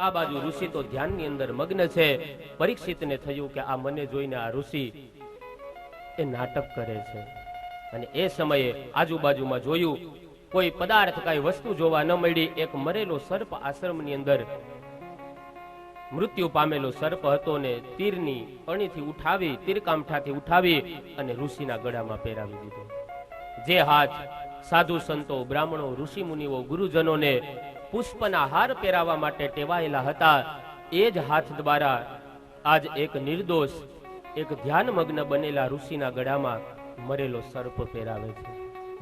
આ બાજુ ઋષિ તો ધ્યાનની અંદર મગ્ન છે. પરીક્ષિતને થયું કે આ મને જોઈને આ ઋષિ એ નાટક કરે છે. અને એ સમયે આજુબાજુમાં જોયું, કોઈ પદાર્થ કઈ વસ્તુ જોવા ન મળી. એક મરેલો સર્પ આશ્રમની અંદર મૃત્યુ પામેલો સર્પ હતો ને તીરની અણીથી ઉઠાવી, તીરકામઠાથી ઉઠાવી અને ઋષિના ગળામાં પહેરાવી દીધો. જે હાથ સાધુ સંતો, બ્રાહ્મણો, ઋષિ મુનિઓ, ગુરુજનોને પુષ્પના હાર પહેરાવવા માટે ટેવાયેલા હતા, એ જ હાથ દ્વારા આજ એક નિર્દોષ, એક ધ્યાનમગ્ન બનેલા ઋષિના ગળામાં મરેલો સર્પ પહેરાવે છે.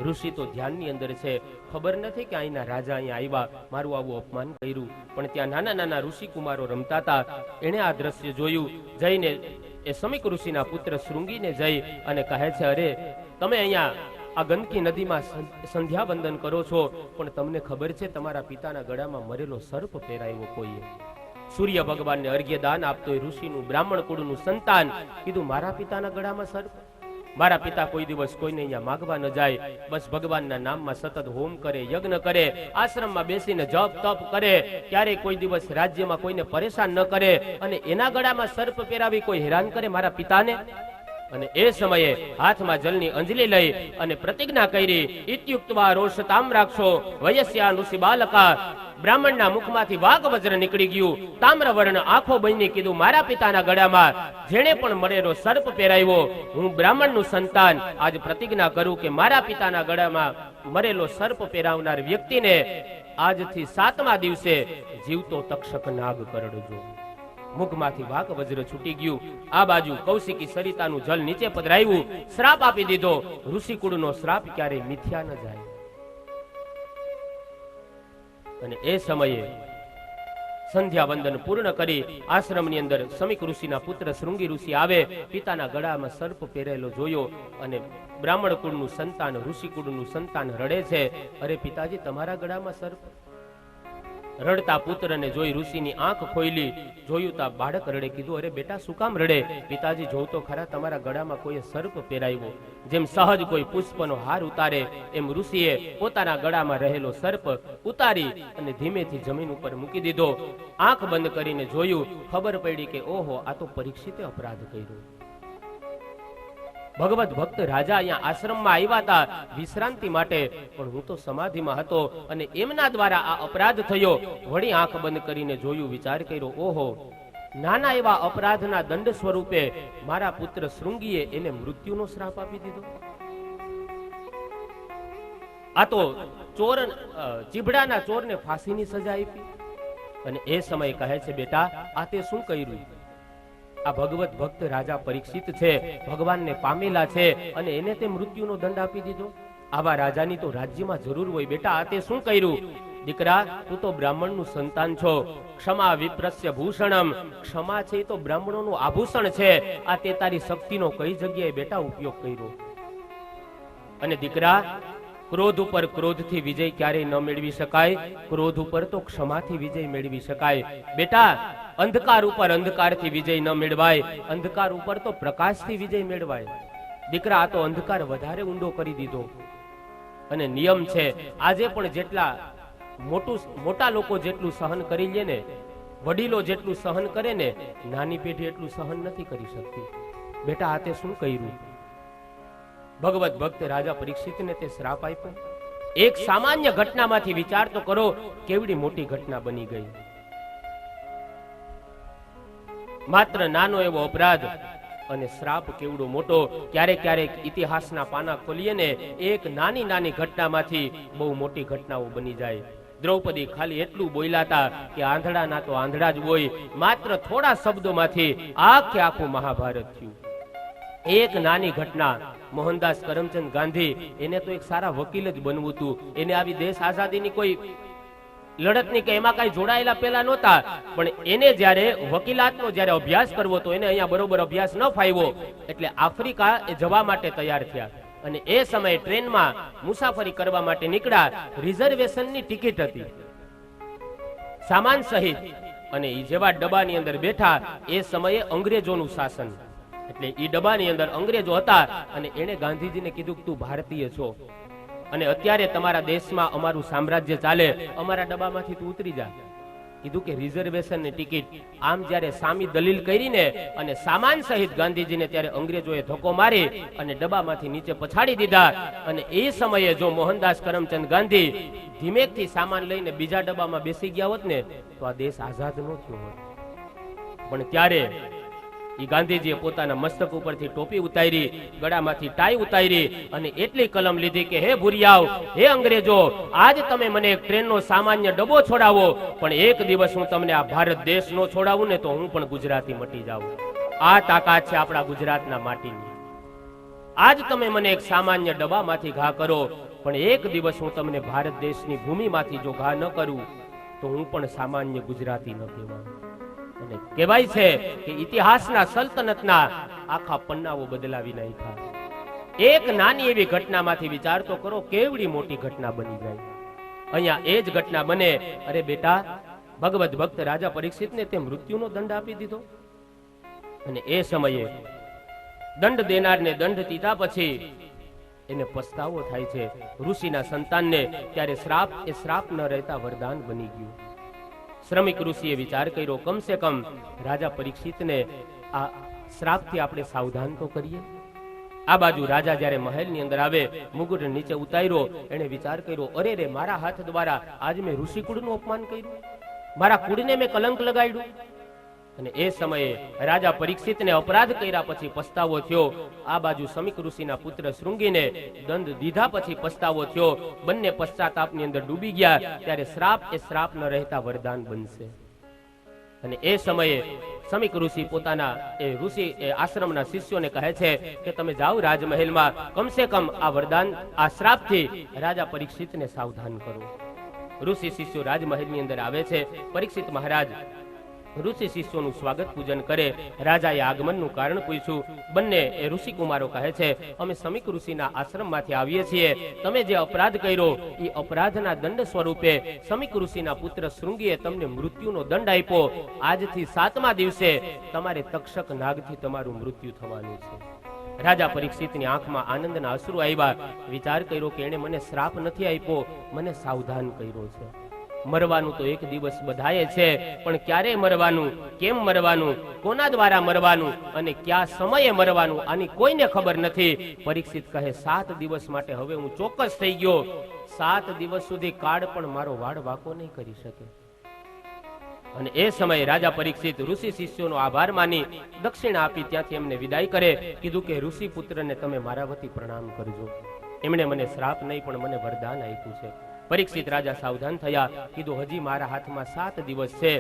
ઋષિ તો ધ્યાનની અંદર છે. ખબર નથી કે અહીંના રાજા અહીંયા આવ્યા, મારું આવું અપમાન કર્યું. પણ ત્યાં નાના નાના ઋષિ કુમારો રમતા હતા. એણે આ દ્રશ્ય જોયું. જઈને એ સમીક ઋષિના પુત્ર શૃંગીને જઈ અને કહે છે, અરે તમે અહીંયા આ ગંદકી નદીમાં સંધ્યા વંદન કરો છો, પણ તમને ખબર છે તમારા પિતાના ગળામાં મરેલો સર્પ પહેરાવ્યો કોઈએ? સૂર્ય ભગવાનને અર્ઘ્ય દાન આપતો એ ઋષિનું, બ્રાહ્મણ કુળનું સંતાન કીધું, મારા પિતાના ગળામાં સર્પ? મારા પિતા કોઈ દિવસ કોઈને અહીંયા માગવા ન જાય, બસ ભગવાનના નામમાં સતત હોમ કરે, યજ્ઞ કરે, આશ્રમમાં બેસીને જપ તપ કરે, ક્યારેય કોઈ દિવસ રાજ્યમાં કોઈને પરેશાન ન કરે, અને એના ગળામાં સર્પ પહેરાવી કોઈ હેરાન કરે મારા પિતાને? અને એ સમયે હાથમાં જલની અંજલિ લઈ અને પ્રતિજ્ઞા કરી, ઇત્યુક્તવા રોષતામ રાખશો વયસ્યા ઋષિ બાલકા. બ્રાહ્મણના મુખમાંથી વાઘ વજ્ર નીકળી ગયું, તામ્રવર્ણ આંખો બની કીધું, મારા પિતાના ગળામાં જેણે પણ મરેલો સર્પ પહેરાવ્યો, હું બ્રાહ્મણનું સંતાન આજ પ્રતિજ્ઞા કરું કે મારા પિતાના ગળામાં મરેલો સર્પ પહેરાવનાર વ્યક્તિને આજથી 7મા દિવસે જીવતો તક્ષક નાગ કરડજો. મુખમાંથી વાઘ વજ્ર છૂટી ગયું. આ બાજુ કૌશિકી સરિતાનું જલ નીચે પધરાવ્યું, શ્રાપ આપી દીધો. ઋષિકુળનો શ્રાપ ક્યારેય મિથ્યા ન જાય. અને એ સમયે સંધ્યા વંદન પૂર્ણ કરી આશ્રમની અંદર સમીક ઋષિના પુત્ર શૃંગી ઋષિ આવે. પિતાના ગળામાં સર્પ પહેરેલો જોયો અને બ્રાહ્મણ કુળનું સંતાન, ઋષિ કુળનું સંતાન રડે છે, અરે પિતાજી તમારા ગળામાં સર્પ? રડતા પુત્રને જોઈ ઋષિની આંખ ખોઈલી, જોયું તા બાળક રડે. કીધું, અરે બેટા શું કામ રડે? પિતાજી જોઉં તો ખરા, તમારા ગળામાં કોઈએ સર્પ પહેરાવ્યો. જેમ સહજ કોઈ પુષ્પનો હાર ઉતારે એમ ઋષિએ પોતાના ગળામાં રહેલો સર્પ ઉતારી અને ધીમેથી જમીન ઉપર મૂકી દીધો. આંખ બંધ કરીને જોયું, ખબર પડી કે ઓહો, આ તો પરીક્ષિતે અપરાધ કર્યો. ભગવત ભક્ત રાજા અહીંયા આશ્રમમાં આવ્યા હતા વિશ્રાંતિ માટે, પણ હું તો સમાધિમાં હતો અને એમના દ્વારા આ અપરાધ થયો. વળી આંખ બંધ કરીને જોયું, વિચાર કર્યો, ઓહો, નાના એવા અપરાધના દંડ સ્વરૂપે મારા પુત્ર શૃંગીએ એને મૃત્યુનો શ્રાપ આપી દીધો. આ તો ચોર, ચીભડાના ચોરને ફાંસીની સજા આપી. અને એ સમયે કહે છે, બેટા આ તે શું કર્યું? આ ભગવત ભક્ત રાજા પરીક્ષિત છે, ભગવાનને પામેલા છે, અને એને તે મૃત્યુનો દંડ આપી દીધો. આવા રાજાની તો રાજ્યમાં જરૂર હોય. બેટા આ તે શું કર્યું? દીકરા, તું તો બ્રાહ્મણનું સંતાન છો. ક્ષમા વિપ્રસ્ય ભૂષણમ. ક્ષમા છે એ તો બ્રાહ્મણોનું આભૂષણ છે. આ તે તારી શક્તિનો કઈ જગ્યાએ બેટા ઉપયોગ કર્યો? અને દીકરા, ક્રોધ ઉપર ક્રોધથી વિજય ક્યારેય ન મેળવી શકાય. ક્રોધ ઉપર તો ક્ષમાથી વિજય મેળવી શકાય. બેટા, અંધકાર ઉપર અંધકારથી વિજય ન મેળવાય, અંધકાર ઉપર તો પ્રકાશથી વિજય મેળવાય. દીકરા, આ તો અંધકાર વધારે ઊંડો કરી દીધો. અને નિયમ છે, આજે પણ જેટલા મોટા લોકો જેટલું સહન કરી લે ને, વડીલો જેટલું સહન કરે ને, નાની પેઢી એટલું સહન નથી કરી શકતી. બેટા આ તે શું કર્યું? ભગવત ભક્ત રાજા પરીક્ષિતને તે શ્રાપ આપ્યો. એક સામાન્ય ઘટનામાંથી વિચાર તો કરો, કેવડી મોટી ઘટના બની ગઈ. માત્ર નાનો એવો અપરાધ અને શ્રાપ કેવડો મોટો. ક્યારેક ક્યારેક ઇતિહાસના પાના ખોલીએ ને, એક નાની નાની ઘટનામાંથી બહુ મોટી ઘટનાઓ બની જાય. દ્રૌપદી ખાલી એટલું બોલ્યા કે આંધળાના તો આંધળા જ હોય. માત્ર થોડા શબ્દોમાંથી આખે આખું મહાભારત થયું. એક નાની ઘટના. મોહનદાસ કરમચંદ ગાંધી, એને તો એક સારા વકીલ જ બનવું હતું. એને આવી દેશ આઝાદીની કોઈ લડતની કે એમાં કઈ જોડાયેલા પેલા નહોતા, પણ એને જ્યારે વકીલાતનો જ્યારે અભ્યાસ કરવો તો એને અહીંયા બરોબર અભ્યાસ ન ફાવ્યો, એટલે આફ્રિકા એ જવા માટે તૈયાર થયા. અને એ સમયે ટ્રેનમાં મુસાફરી કરવા માટે નીકળ્યા. રિઝર્વેશનની ટિકિટ હતી સામાન સહિત, અને એ જેવા ડબ્બાની અંદર બેઠા, એ સમયે અંગ્રેજોનું શાસન, એટલે એ ડબ્બાની અંદર અંગ્રેજો હતા. અને એને ગાંધીજીને કીધું કે તું ભારતીય છો અને અત્યારે તમારા દેશમાં અમારું સામ્રાજ્ય ચાલે, અમારા ડબ્બામાંથી તું ઉતરી જા. કીધું કે રિઝર્વેશન ની ટિકિટ. આમ જ્યારે સામી દલીલ કરીને અને સામાન સહિત ગાંધીજીને ત્યારે અંગ્રેજોએ ધક્કો મારી અને ડબ્બામાંથી નીચે પછાડી દીધા. અને એ સમયે જો મોહનદાસ કરમચંદ ગાંધી ધીમેકથી સામાન લઈને બીજા ડબ્બામાં બેસી ગયા હોત ને તો આ દેશ આઝાદ ન થયો હોત. પણ ત્યારે ઈ ગાંધીજીએ પોતાના મસ્તક ઉપરથી ટોપી ઉતારી, ગળામાંથી ટાઈ ઉતારી અને એટલી કલમ લીધી કે હે ભૂરિયાઓ, હે અંગ્રેજો, આજ તમે મને એક ટ્રેનનો સામાન્ય ડબ્બો છોડાવો, પણ એક દિવસ હું તમને આ ભારત દેશ નો છોડાવું ને તો હું પણ ગુજરાતી મટી જાઉં. આ તાકાત છે આપણા ગુજરાતના માટીની. આજ તમે મને એક સામાન્ય ડબ્બામાંથી ઘા કરો, પણ એક દિવસ હું તમને ભારત દેશની ભૂમિમાંથી જો ઘા ન કરું તો હું પણ સામાન્ય ગુજરાતી ન કહેવાઉં. અને કહેવાય છે કે ઇતિહાસના સલ્તનતના આખા પન્નાઓ બદલાવી નાખ્યા. એક નાની એવી ઘટનામાંથી વિચાર તો કરો, કેવડી મોટી ઘટના બની જાય. અહીંયા એ જ ઘટના બને. અરે બેટા, ભગવત ભક્ત રાજા પરીક્ષિતને તે મૃત્યુનો દંડ આપી દીધો. અને એ સમયે દંડ દેનારને દંડ દીધા પછી એને પસ્તાવો થાય છે. ઋષિના સંતાનને ત્યારે શ્રાપ એ શ્રાપ ન રહેતા વરદાન બની ગયું. શ્રમિક ઋષિએ વિચાર કર્યો, કમસે કમ રાજા પરીક્ષિતને આ શ્રાપથી આપણે સાવધાન તો કરીએ. આ બાજુ રાજા જ્યારે મહેલની અંદર આવે, મુગુટ નીચે ઉતાર્યો, એને વિચાર કર્યો, અરે રે, મારા હાથ દ્વારા આજ મેં ઋષિ કુળનું અપમાન કર્યું, મારા કુળને મેં કલંક લગાડ્યું. અને એ સમયે રાજા પરીક્ષિતને અપરાધ કર્યા પછી પસ્તાવો થયો. આ બાજુ શમીક ઋષિના પુત્ર શૃંગીને દંડ દીધા પછી પસ્તાવો થયો. બંને પશ્ચાતાપની અંદર ડૂબી ગયા. ત્યારે શ્રાપ એ શ્રાપ ન રહેતા વરદાન બનશે. અને એ સમયે શમીક ઋષિ પોતાના એ આશ્રમના શિષ્યોને કહે છે કે તમે જાઓ રાજમહેલમાં, કમસે કમ આ વરદાન, આ શ્રાપથી રાજા પરીક્ષિતને સાવધાન કરો. ઋષિ શિષ્યો રાજમહેલની અંદર આવે છે. પરીક્ષિત મહારાજ ઋષિ શિષ્યોનું સ્વાગત પૂજન કરે. રાજાએ આગમનનું કારણ પૂછ્યું. બંને એ ઋષિ કુમારો કહે છે, અમે શમીક ઋષિના આશ્રમમાંથી આવીએ છીએ. તમે જે અપરાધ કર્યો એ અપરાધના દંડ સ્વરૂપે શમીક ઋષિના પુત્ર શૃંગીએ તમને મૃત્યુનો દંડ આપ્યો. આજથી 7મા દિવસે તમારે તક્ષક નાગથી તમારું મૃત્યુ થવાનું છે. રાજા પરીક્ષિતની આંખમાં આનંદના અશ્રુ આવ્યા. વિચાર કર્યો કે એણે મને શ્રાપ નથી આપ્યો, મને સાવધાન કર્યો છે. મરવાનું તો એક દિવસ બધાએ છે, પણ ક્યારે મરવાનું, કેમ મરવાનું, કોના દ્વારા મરવાનું અને કયા સમયે મરવાનું, આની કોઈને ખબર નથી. પરીક્ષિત કહે, 7 દિવસ માટે હવે હું ચોક્કસ થઈ ગયો. 7 દિવસ સુધી કાળ પણ મારો વાળ વાંકો નહીં કરી શકે. અને એ સમયે રાજા પરીક્ષિત ઋષિ શિષ્યોનો આભાર માની દક્ષિણા આપી ત્યાંથી એમને વિદાય કરે. કીધું કે ઋષિ પુત્રને તમે મારા વતી પ્રણામ કરજો. એમણે મને શ્રાપ નહીં પણ મને વરદાન આપ્યું છે. પરીક્ષિત રાજા સાવધાન થયા. કીધું, હજી મારા હાથમાં 7 દિવસ છે.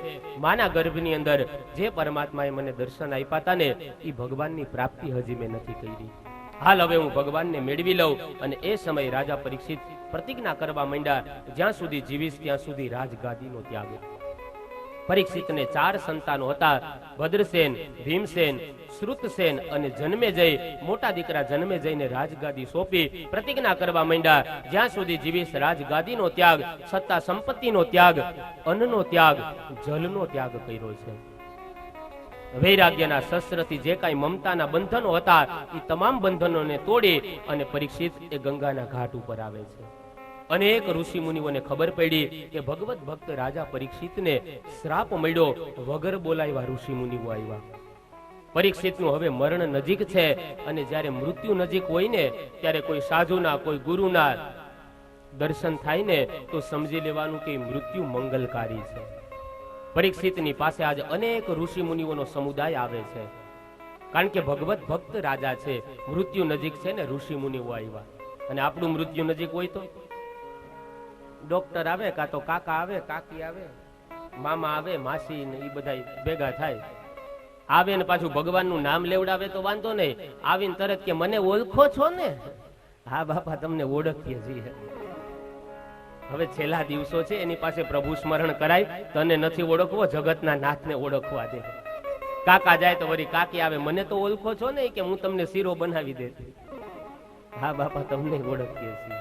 માના ગર્ભની અંદર જે પરમાત્માએ મને દર્શન આપ્યા હતા ને એ ભગવાનની પ્રાપ્તિ હજી મેં નથી કરી. હાલ હવે હું ભગવાનને મેળવી લઉં. અને એ સમયે રાજા પરીક્ષિત પ્રતિજ્ઞા કરવા માંડ્યા, જ્યાં સુધી જીવીશ ત્યાં સુધી રાજગાદીનો ત્યાગ. પરીક્ષિતને 4 સંતાનો હતા, ભદ્રસેન, ભીમસેન, શ્રુતસેન અને જન્મેજય. મોટા દીકરા જન્મેજયને રાજગાદી સોંપી પ્રતિજ્ઞા કરવા માંડ્યા, જ્યાં સુધી જીવીશ રાજગાદીનો ત્યાગ, સત્તા સંપત્તિનો ત્યાગ, અન્નનો ત્યાગ, જલનો ત્યાગ કર્યો છે. વૈરાગ્યના શસ્ત્રથી જે કાંઈ મમતાના બંધનો હતા એ તમામ બંધનોને તોડી અને પરીક્ષિત એ ગંગાના ઘાટ ઉપર આવે છે. અનેક ઋષિ મુનિઓને ખબર પડી કે ભગવત ભક્ત રાજા પરીક્ષિતને શ્રાપ મળ્યો. વગર બોલાવ્યા ઋષિ મુનિઓ આવ્યા. પરીક્ષિતનું હવે મરણ નજીક છે. અને જ્યારે મૃત્યુ નજીક હોય ને ત્યારે કોઈ સાધુના, કોઈ ગુરુના દર્શન થાય ને તો સમજી લેવાનું કે મૃત્યુ મંગલકારી છે. પરીક્ષિતની પાસે આજે અનેક ઋષિ મુનિઓનો સમુદાય આવે છે, કારણ કે ભગવત ભક્ત રાજા છે. મૃત્યુ નજીક છે ને ઋષિ મુનિઓ આવ્યા. અને આપણું મૃત્યુ નજીક હોય તો ડોક્ટર આવે, કાં તો કાકા આવે, કાકી આવે, મામા આવે, માસી ને એ બધા ભેગા થાય. આવે ને પાછું ભગવાનનું નામ લેવડાવે તો વાંધો નહીં. આવીને તરત કે મને ઓળખો છો ને? હા બાપા, તમને ઓળખીએ છીએ. હવે છેલ્લા દિવસો છે, એની પાસે પ્રભુ સ્મરણ કરાય. તને નથી ઓળખવો, જગતના નાથને ઓળખવા દે. કાકા જાય તો વળી કાકી આવે, મને તો ઓળખો છો ને કે હું તમને શીરો બનાવી દેતી. હા બાપા, તમને ઓળખીએ છીએ.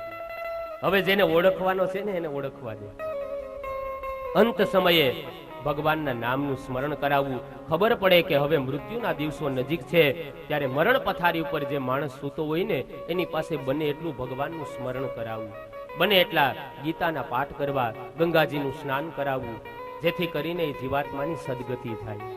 હવે જેને ઓળખવાનો છે ને એને ઓળખવા દે. અંત સમયે ભગવાનના નામનું સ્મરણ કરાવવું. ખબર પડે કે હવે મૃત્યુના દિવસો નજીક છે, ત્યારે મરણ પથારી ઉપર જે માણસ સૂતો હોય ને એની પાસે બને એટલું ભગવાનનું સ્મરણ કરાવવું, બને એટલા ગીતાના પાઠ કરવા, ગંગાજીનું સ્નાન કરાવવું, જેથી કરીને એ જીવાત્માની સદગતિ થાય.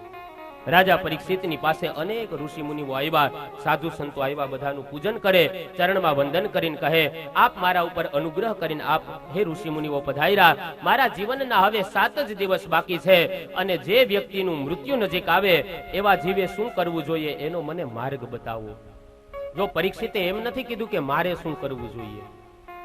રાજા પરીક્ષિતની પાસે અનેક ઋષિ મુનિઓ આવ્યા, સાધુ સંતો આવ્યા, બધાનું પૂજન કરે, ચરણમાં વંદન કરીને કહે, આપ મારા ઉપર અનુગ્રહ કરીને આપ હે ઋષિ મુનિઓ પધાર્યા, મારા જીવનના હવે 7 જ દિવસ બાકી છે અને જે વ્યક્તિનું મૃત્યુ નજીક આવે એવા જીવે શું કરવું જોઈએ એનો મને માર્ગ બતાવો. જો પરીક્ષિતે એમ નથી કીધું કે મારે શું કરવું જોઈએ,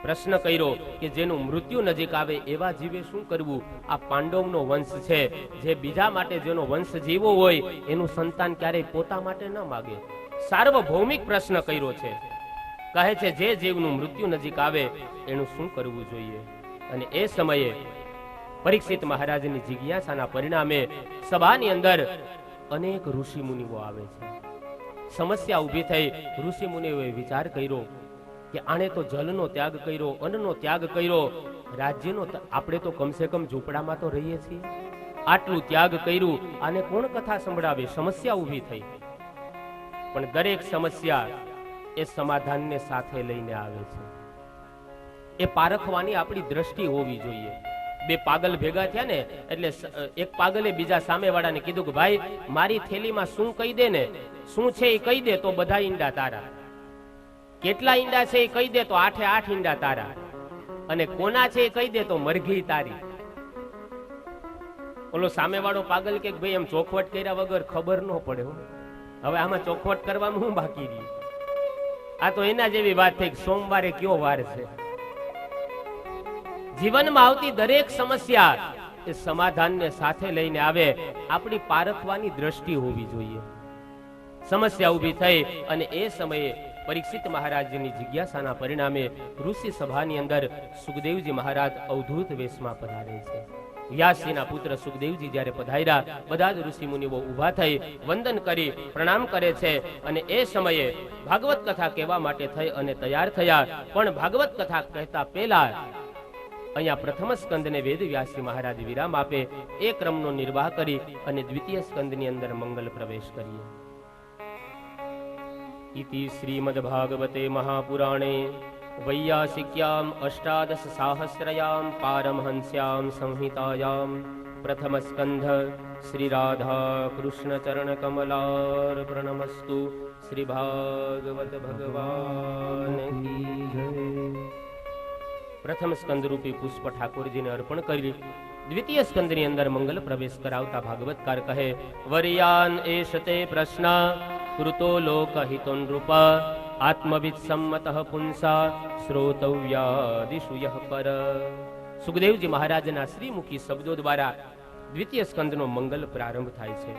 પ્રશ્ન કર્યો કે જેનું મૃત્યુ નજીક આવે એવા જીવે શું કરવું. આ પાંડવનો વંશ છે, જે બીજા માટે જેનો વંશ જીવો હોય એનું સંતાન ક્યારેય પોતા માટે ન માગે. સાર્વભૌમિક પ્રશ્ન કર્યો છે. કહે છે જે જીવનું મૃત્યુ નજીક આવે એનું શું કરવું જોઈએ. અને એ સમયે પરીક્ષિત મહારાજની જિજ્ઞાસાના પરિણામે સભાની અંદર અનેક ઋષિ મુનિઓ આવે છે. સમસ્યા ઊભી થઈ. ઋષિ મુનિઓએ વિચાર કર્યો કે આણે તો જલનો ત્યાગ કર્યો, અન્નનો ત્યાગ કર્યો, રાજ્યનો, આપણે તો કમસે કમ ઝૂંપડામાં તો રહીએ છીએ, આટલું ત્યાગ કર્યું, આને કોણ કથા સંભળાવે. સમસ્યા ઊભી થઈ. પણ દરેક સમસ્યા એ સમાધાનને સાથે લઈને આવે છે. એ પારખવાની આપણી દ્રષ્ટિ હોવી જોઈએ. બે પાગલ ભેગા થયા ને એટલે એક પાગલે બીજા સામેવાળાને કીધું કે ભાઈ મારી થેલીમાં શું કહી દે ને, શું છે એ કહી દે તો બધા ઈંડા તારા, કેટલા ઈંડા છે એ કહી દે તો 8 ઈંડા તારા, અને કોના છે એ કહી દે તો મરઘી તારી. ઓલો સામેવાળો પાગલ કે ભાઈ એમ ચોખવટ કર્યા વગર ખબર ન પડે. હવે આમાં ચોખવટ કરવામાં હું બાકી રહી. આ તો એના જેવી વાત થઈ, સોમવારે કયો વાર છે. જીવનમાં આવતી દરેક સમસ્યા એ સમાધાનને સાથે લઈને આવે. આપણી પારખવાની દ્રષ્ટિ હોવી જોઈએ. સમસ્યા ઊભી થઈ અને એ સમયે પરીક્ષિત મહારાજની જિજ્ઞાસાના પરિણામે ઋષિ સભાની અંદર સુખદેવજી મહારાજ અવધૂત વેશમાં પધારે છે. વ્યાસજીના પુત્ર સુખદેવજી જ્યારે પધાર્યા, બધા જ ઋષિ મુનિઓ ઊભા થઈ વંદન કરી પ્રણામ કરે છે. અને એ સમયે ભાગવત કથા કહેવા માટે થઈ અને તૈયાર થયા. પણ ભાગવત કથા કહેતા પહેલા અહીંયા પ્રથમ સ્કંદને વેદ વ્યાસજી મહારાજ વિરામ આપે. એ ક્રમનો નિર્વાહ કરી અને દ્વિતીય સ્કંદની અંદર મંગલ પ્રવેશ કરીએ. ઇતિ શ્રીમદ ભાગવતે મહાપુરાણે વૈયાસિક્યામ અષ્ટાદશ સાહસ્રયામ પારમહંસ્યામ સંહિતાયામ પ્રથમ સ્કંધ શ્રી રાધા કૃષ્ણ ચરણ કમલાર્પણમસ્તુ. શ્રી ભાગવત ભગવાન કી જય. પ્રથમ સ્કંદ રૂપી પુષ્પ ઠાકોરજીને અર્પણ કરી દ્વિતીય સ્કંદની અંદર મંગલ પ્રવેશ કરાવતા ભાગવતકાર કહે, વર્યાન એશતે પ્રશ્ન કૃતો લોકહિતો નૃપ આત્મવિદ સંમતઃ પુંસા શ્રોતવ્યાદિષુ યઃ પર. સુખદેવજી મહારાજના શ્રીમુખી શબ્દો દ્વારા દ્વિતીય સ્કંદનો મંગલ પ્રારંભ થાય છે.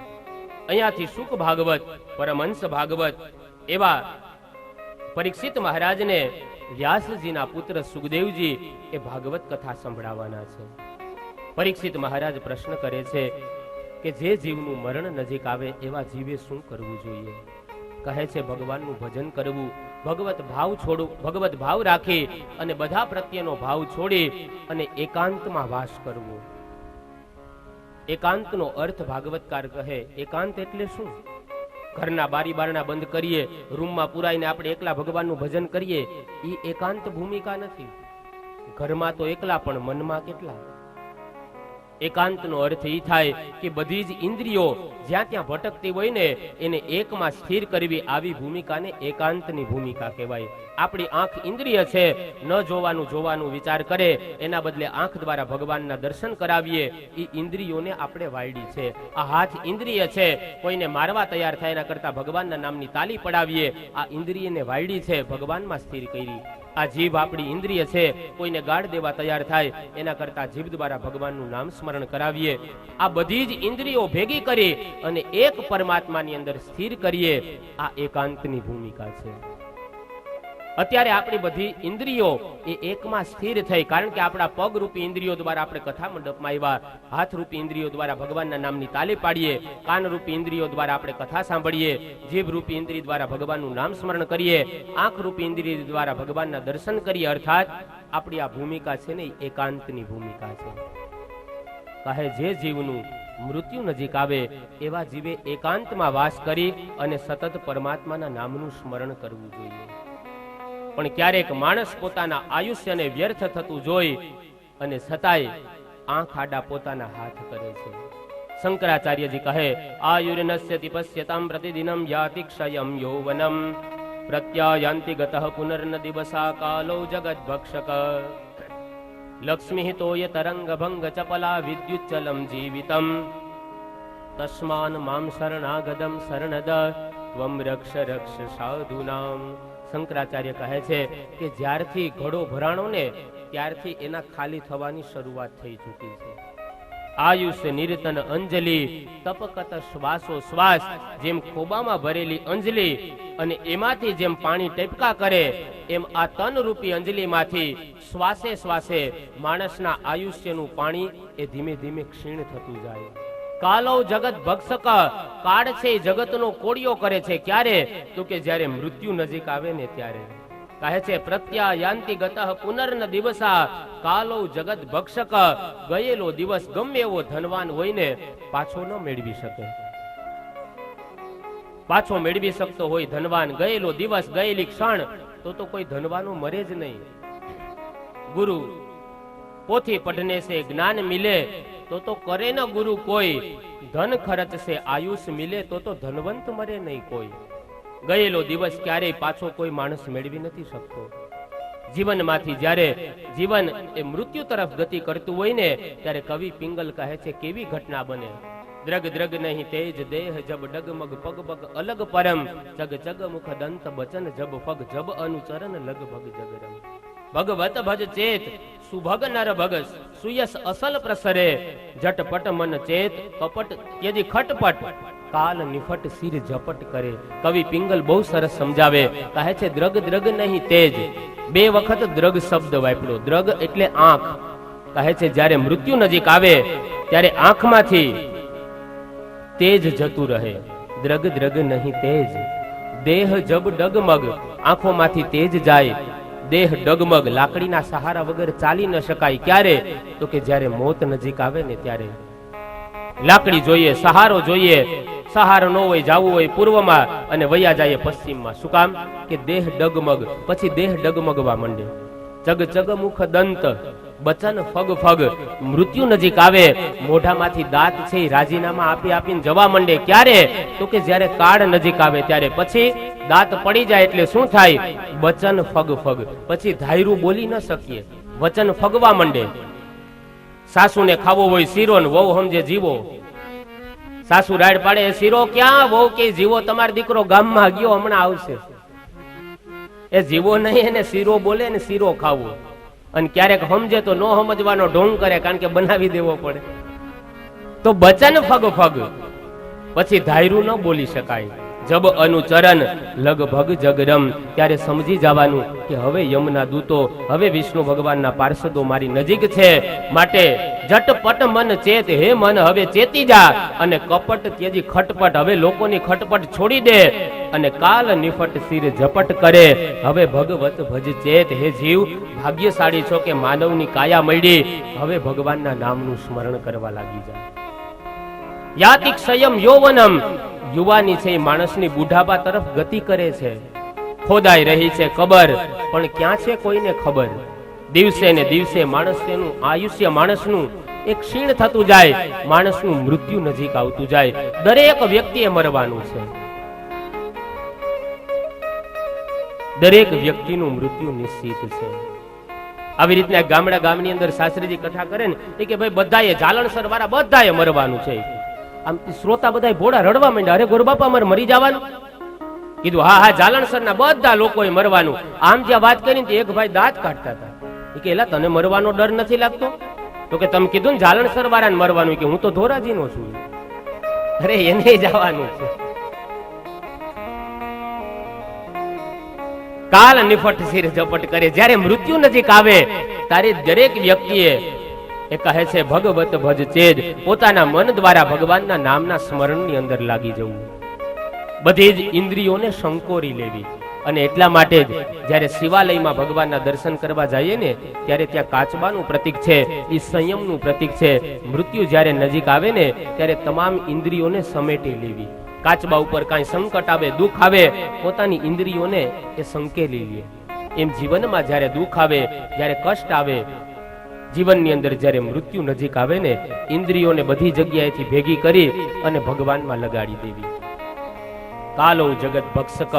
અહીંયાથી શુક ભાગવત, પરમહંસ ભાગવત એવા પરીક્ષિત મહારાજને વ્યાસજીના પુત્ર સુખદેવજી એ ભાગવત કથા સંભળાવવાના છે. પરીક્ષિત મહારાજ પ્રશ્ન કરે છે કે જે જીવનું મરણ નજીક આવે એવા જીવે શું કરવું જોઈએ. કહે છે ભગવાનનું ભજન કરવું, ભગવત ભાવ છોડવું, ભગવત ભાવ રાખી અને બધા પ્રત્યેનો ભાવ છોડી અને એકાંતમાં વાસ કરવો. એકાંતનો અર્થ ભાગવતકાર કહે, એકાંત એટલે શું? ઘરના બારી બારણા બંધ કરીએ, રૂમમાં પુરાઈને આપણે એકલા ભગવાનનું ભજન કરીએ, એ એકાંત ભૂમિકા નથી. ઘરમાં તો એકલા પણ મનમાં કેટલા. એકાંતનો અર્થ એ થાય કે બધી જ ઇન્દ્રિયો જ્યાં ત્યાં ભટકતી હોય ને એને એકમાં સ્થિર કરવી. આવી ભૂમિકાને એકાંતની ભૂમિકા કહેવાય. આપણી આંખ ઇન્દ્રિય છે, ન જોવાનું વિચાર કરે, એના બદલે આંખ દ્વારા ભગવાનના દર્શન કરાવીએ. એ ઇન્દ્રિયોને આપણે વાયડી છે. આ હાથ ઇન્દ્રિય છે, કોઈને મારવા તૈયાર થાય એના કરતા ભગવાનના નામની તાલી પડાવીએ. આ ઇન્દ્રિયને વાયડી છે, ભગવાનમાં સ્થિર કરી. આ જીભ આપણી ઇન્દ્રિય છે, કોઈને ગાળ દેવા તૈયાર થાય એના કરતા જીભ દ્વારા ભગવાનનું નામ સ્મરણ કરાવીએ. આ બધી જ ઇન્દ્રિયો ભેગી કરી અને એક પરમાત્માની અંદર સ્થિર કરીએ. આ એકાંતની ભૂમિકા છે. અત્યારે આપણી બધી ઇન્દ્રિયો એ એકમાં સ્થિર થઈ, કારણ કે આપણા પગ રૂપી ઇન્દ્રિયો દ્વારા આપણે કથા મંડપમાં આવ્યા, હાથ રૂપી ઇન્દ્રિયો દ્વારા ભગવાનના નામની તાલી પાડીએ, કાન રૂપી ઇન્દ્રિયો દ્વારા આપણે કથા સાંભળીએ, જીભ રૂપી ઇન્દ્રિય દ્વારા ભગવાનનું નામ સ્મરણ કરીએ, આંખ રૂપી ઇન્દ્રિય દ્વારા ભગવાનના દર્શન કરીએ. અર્થાત આપણી આ ભૂમિકા છે ને એકાંતની ભૂમિકા છે. કહે જે જીવનું મૃત્યુ નજીક આવે એવા જીવે એકાંતમાં વાસ કરી અને સતત પરમાત્માના નામનું સ્મરણ કરવું જોઈએ. પણ ક્યારેક માણસ પોતાના આયુષ્યને વ્યર્થ થતું જોઈ અને છતાંય આંખ આડા પોતાના હાથ કરે છે. શંકરાચાર્યજી કહે આયુર્નસ્યતિ પશ્યતામ પ્રતિદિનમ યાતિ ક્ષયમ યૌવનમ પ્રત્યાયાન્તિ ગતઃ પુનર્ન દિવસા કાલો જગદ્ભક્ષક લક્ષ્મી તોય તરંગ ભંગ ચપલા વિદ્યુચ્ચલમ જીવિતમ તસ્માન મામ શરણાગદમ શરણદ ત્વમ રક્ષ રક્ષ સાધુનામ. શંકરાચાર્ય કહે છે કે જ્યારથી ઘડો ભરાણો ને ત્યારથી એના ખાલી થવાની શરૂઆત થઈ ચૂકી છે. આયુષ્ય નિર્તન અંજલિ તપકત શ્વાસો શ્વાસ, જેમ ખોબામાં ભરેલી અંજલિ અને એમાંથી જેમ પાણી ટેપકા કરે એમ આ તન રૂપી અંજલિમાંથી શ્વાસે શ્વાસે માણસના આયુષ્યનું પાણી એ ધીમે ધીમે ક્ષીણ થતું જાય. કાલો જગત ભક્ષક, કાળ છે જગતનો કોડિયો કરે છે. ક્યારે? તો કે જ્યારે મૃત્યુ નજીક આવે ને ત્યારે. કહે છે પ્રત્યાયાન્તિ ગતઃ પુનર્ન દિવસા કાલો જગત ભક્ષક. ગયેલો દિવસ ગમે એવો ધનવાન હોય ને પાછો ન મેળવી શકે. પાછો મેળવી શકતો હોય ધનવાન, ગયેલો દિવસ ગયેલી ક્ષણ તો કોઈ ધનવાનો મરે જ નહીં. ગુરુ પોથી પઢને સે જ્ઞાન મિલે તો કરે ન ગુરુ કોઈ, ધન ખર્ચ સે આયુષ મિલે તો ધનવંત મરે નહીં કોઈ. ગયેલો દિવસ ક્યારેય પાછો કોઈ માણસ મેળવી નથી શકતો. જીવનમાંથી જ્યારે જીવન એ મૃત્યુ તરફ ગતિ કરતું હોય ને ત્યારે કવિ પિંગલ કહે છે કેવી ઘટના બને. દ્રગ દ્રગ નહીં તેજ દેહ જબ ડગમગ પગ પગ અલગ પરમ, જગ જગ મુખ દંત બચન જબ પગ જબ અનુચરણ લગ ભગ જગરમ. ભગવત ભજ ચેત સુભગ નર ભગસ સુયસ અસલ પ્રસરે, જટપટ મન ચેત કપટ યદિ ખટપટ કાલ નિફટ સિર ઝપટ કરે. કવિ પિંગલ બહુ સરસ સમજાવે. કહે છે દ્રગ દ્રગ નહીં તેજ, બે વખત દ્રગ શબ્દ વાપર્યો. દ્રગ એટલે આંખ. કહે છે જ્યારે મૃત્યુ નજીક આવે ત્યારે આંખમાંથી તેજ જતું રહે. દ્રગ દ્રગ નહીં તેજ, દેહ જબ ડગમગ, આંખોમાંથી તેજ જાય. દેહ ડગમગ, લાકડીના સહારા વગર ચાલી ન શકાય. ક્યારે? તો કે જ્યારે મોત નજીક આવે ને ત્યારે. લાકડી જોઈએ, સહારો જોઈએ. સહારો ન હોય, જવું હોય પૂર્વમાં અને વયા જાય પશ્ચિમમાં. શું કામ? કે દેહ ડગમગ. પછી દેહ ડગમગવા માંડે. જગ જગ મુખ દંત બચન ફગ ફગ, મૃત્યુ નજીક આવે મોઢામાંથી દાંત છે રાજીનામા આપી આપીને જવા માંડે. ક્યારે? તો કે જ્યારે કાળ નજીક આવે ત્યારે. પછી દાંત પડી જાય એટલે શું થાય? બચન ફગ ફગ. પછી ધાયરું બોલી ન શકીએ, વચન ફગવા માંડે. સાસુને ખાવો હોય શીરો ને વહુ સમજે જીવો. સાસુ રાડ પાડે શીરો ક્યાં, વહુ કે જીવો તમારો દીકરો ગામમાં ગયો હમણાં આવશે. એ જીવો નહીં, એને શીરો બોલે ને શીરો ખાવો. અને ક્યારેક સમજે તો નો સમજવાનો ઢોંગ કરે, કારણ કે બનાવી દેવો પડે. તો બચન ફગ ફગ. પછી ધાયરું ન બોલી શકાય. જબ અનુચરણ લગભગ જગરમ, ત્યારે સમજી જવાનું કે હવે યમના દૂતો, હવે વિષ્ણુ ભગવાનના પાર્ષદો મારી નજીક છે. માટે જટપટ મન ચેત, હે મન હવે ચેતી જા. અને કપટ ત્યજી ખટપટ, હવે લોકોની ખટપટ છોડી દે. અને કાલ નિફટ સિર ઝપટ કરે. હવે ભગવત ભજ ચેત, હે જીવ ભાગ્યશાળી છો કે માનવની કાયા મળી. હવે ભગવાનના નામનું સ્મરણ કરવા લાગી જાય. યાતિ ક્ષયમ યૌવનમ, યુવાની છે એ માણસની બુઢાપા તરફ ગતિ કરે છે. ખોદાઈ રહી છે કબર, પણ ક્યાં છે કોઈને ખબર. દિવસે ને દિવસે માણસનું આયુષ્ય માણસનું એક ક્ષીણ થતું જાય. માણસનું મૃત્યુ નજીક આવતું જાય. દરેક વ્યક્તિએ મરવાનું છે. દરેક વ્યક્તિનું મૃત્યુ નિશ્ચિત છે. આવી રીતના ગામની અંદર શાસ્ત્રીજી કથા કરે ને કે ભાઈ બધાએ જાલણસર વાળા બધાએ મરવાનું છે. આમ શ્રોતા બધા ભોળા રડવા માંડ્યા, અરે ગોરબાપા અમારે મરી જવાનું? કીધું હા હા જાલણસરના બધા લોકોએ મરવાનું. આમ જ્યાં વાત કરી ને એક ભાઈ દાંત કાઢતા હતા. કે એલા તને મરવાનો ડર નથી લાગતો? તો કે તમે કીધું ને જાલણસર વાળાને મરવાનું. કે હું તો ધોરાજીનો છું. અરે એને જવાનું છે. કાલ નિફટ સિર ઝપટ કરે. જ્યારે મૃત્યુ નજીક આવે ત્યારે દરેક વ્યક્તિએ એ કહે છે ભગવત ભજ ચેદ, પોતાના મન દ્વારા ભગવાનના નામના સ્મરણની અંદર લાગી જવું. બધી જ ઇન્દ્રિયોને સંકોરી લેવી. અને એટલા માટે જ જ્યારે શિવાલયમાં ભગવાનના દર્શન કરવા જઈએ ને ત્યારે ત્યાં કાચબાનું પ્રતીક છે, એ સંયમનું પ્રતીક છે. મૃત્યુ જ્યારે નજીક આવે ને ત્યારે તમામ ઇન્દ્રિયોને સમેટી લેવી. કાચબા ઉપર કાંઈ સંકટ આવે, દુઃખ આવે, પોતાની ઇન્દ્રિયોને એ સંકેલી લે. એમ જીવનમાં જ્યારે દુઃખ આવે, જ્યારે કષ્ટ આવે, જીવનની અંદર જ્યારે મૃત્યુ નજીક આવે ને, ઇન્દ્રિયોને બધી જગ્યાએથી ભેગી કરી અને ભગવાનમાં લગાડી દેવી. કાલો જગત ભક્ષક,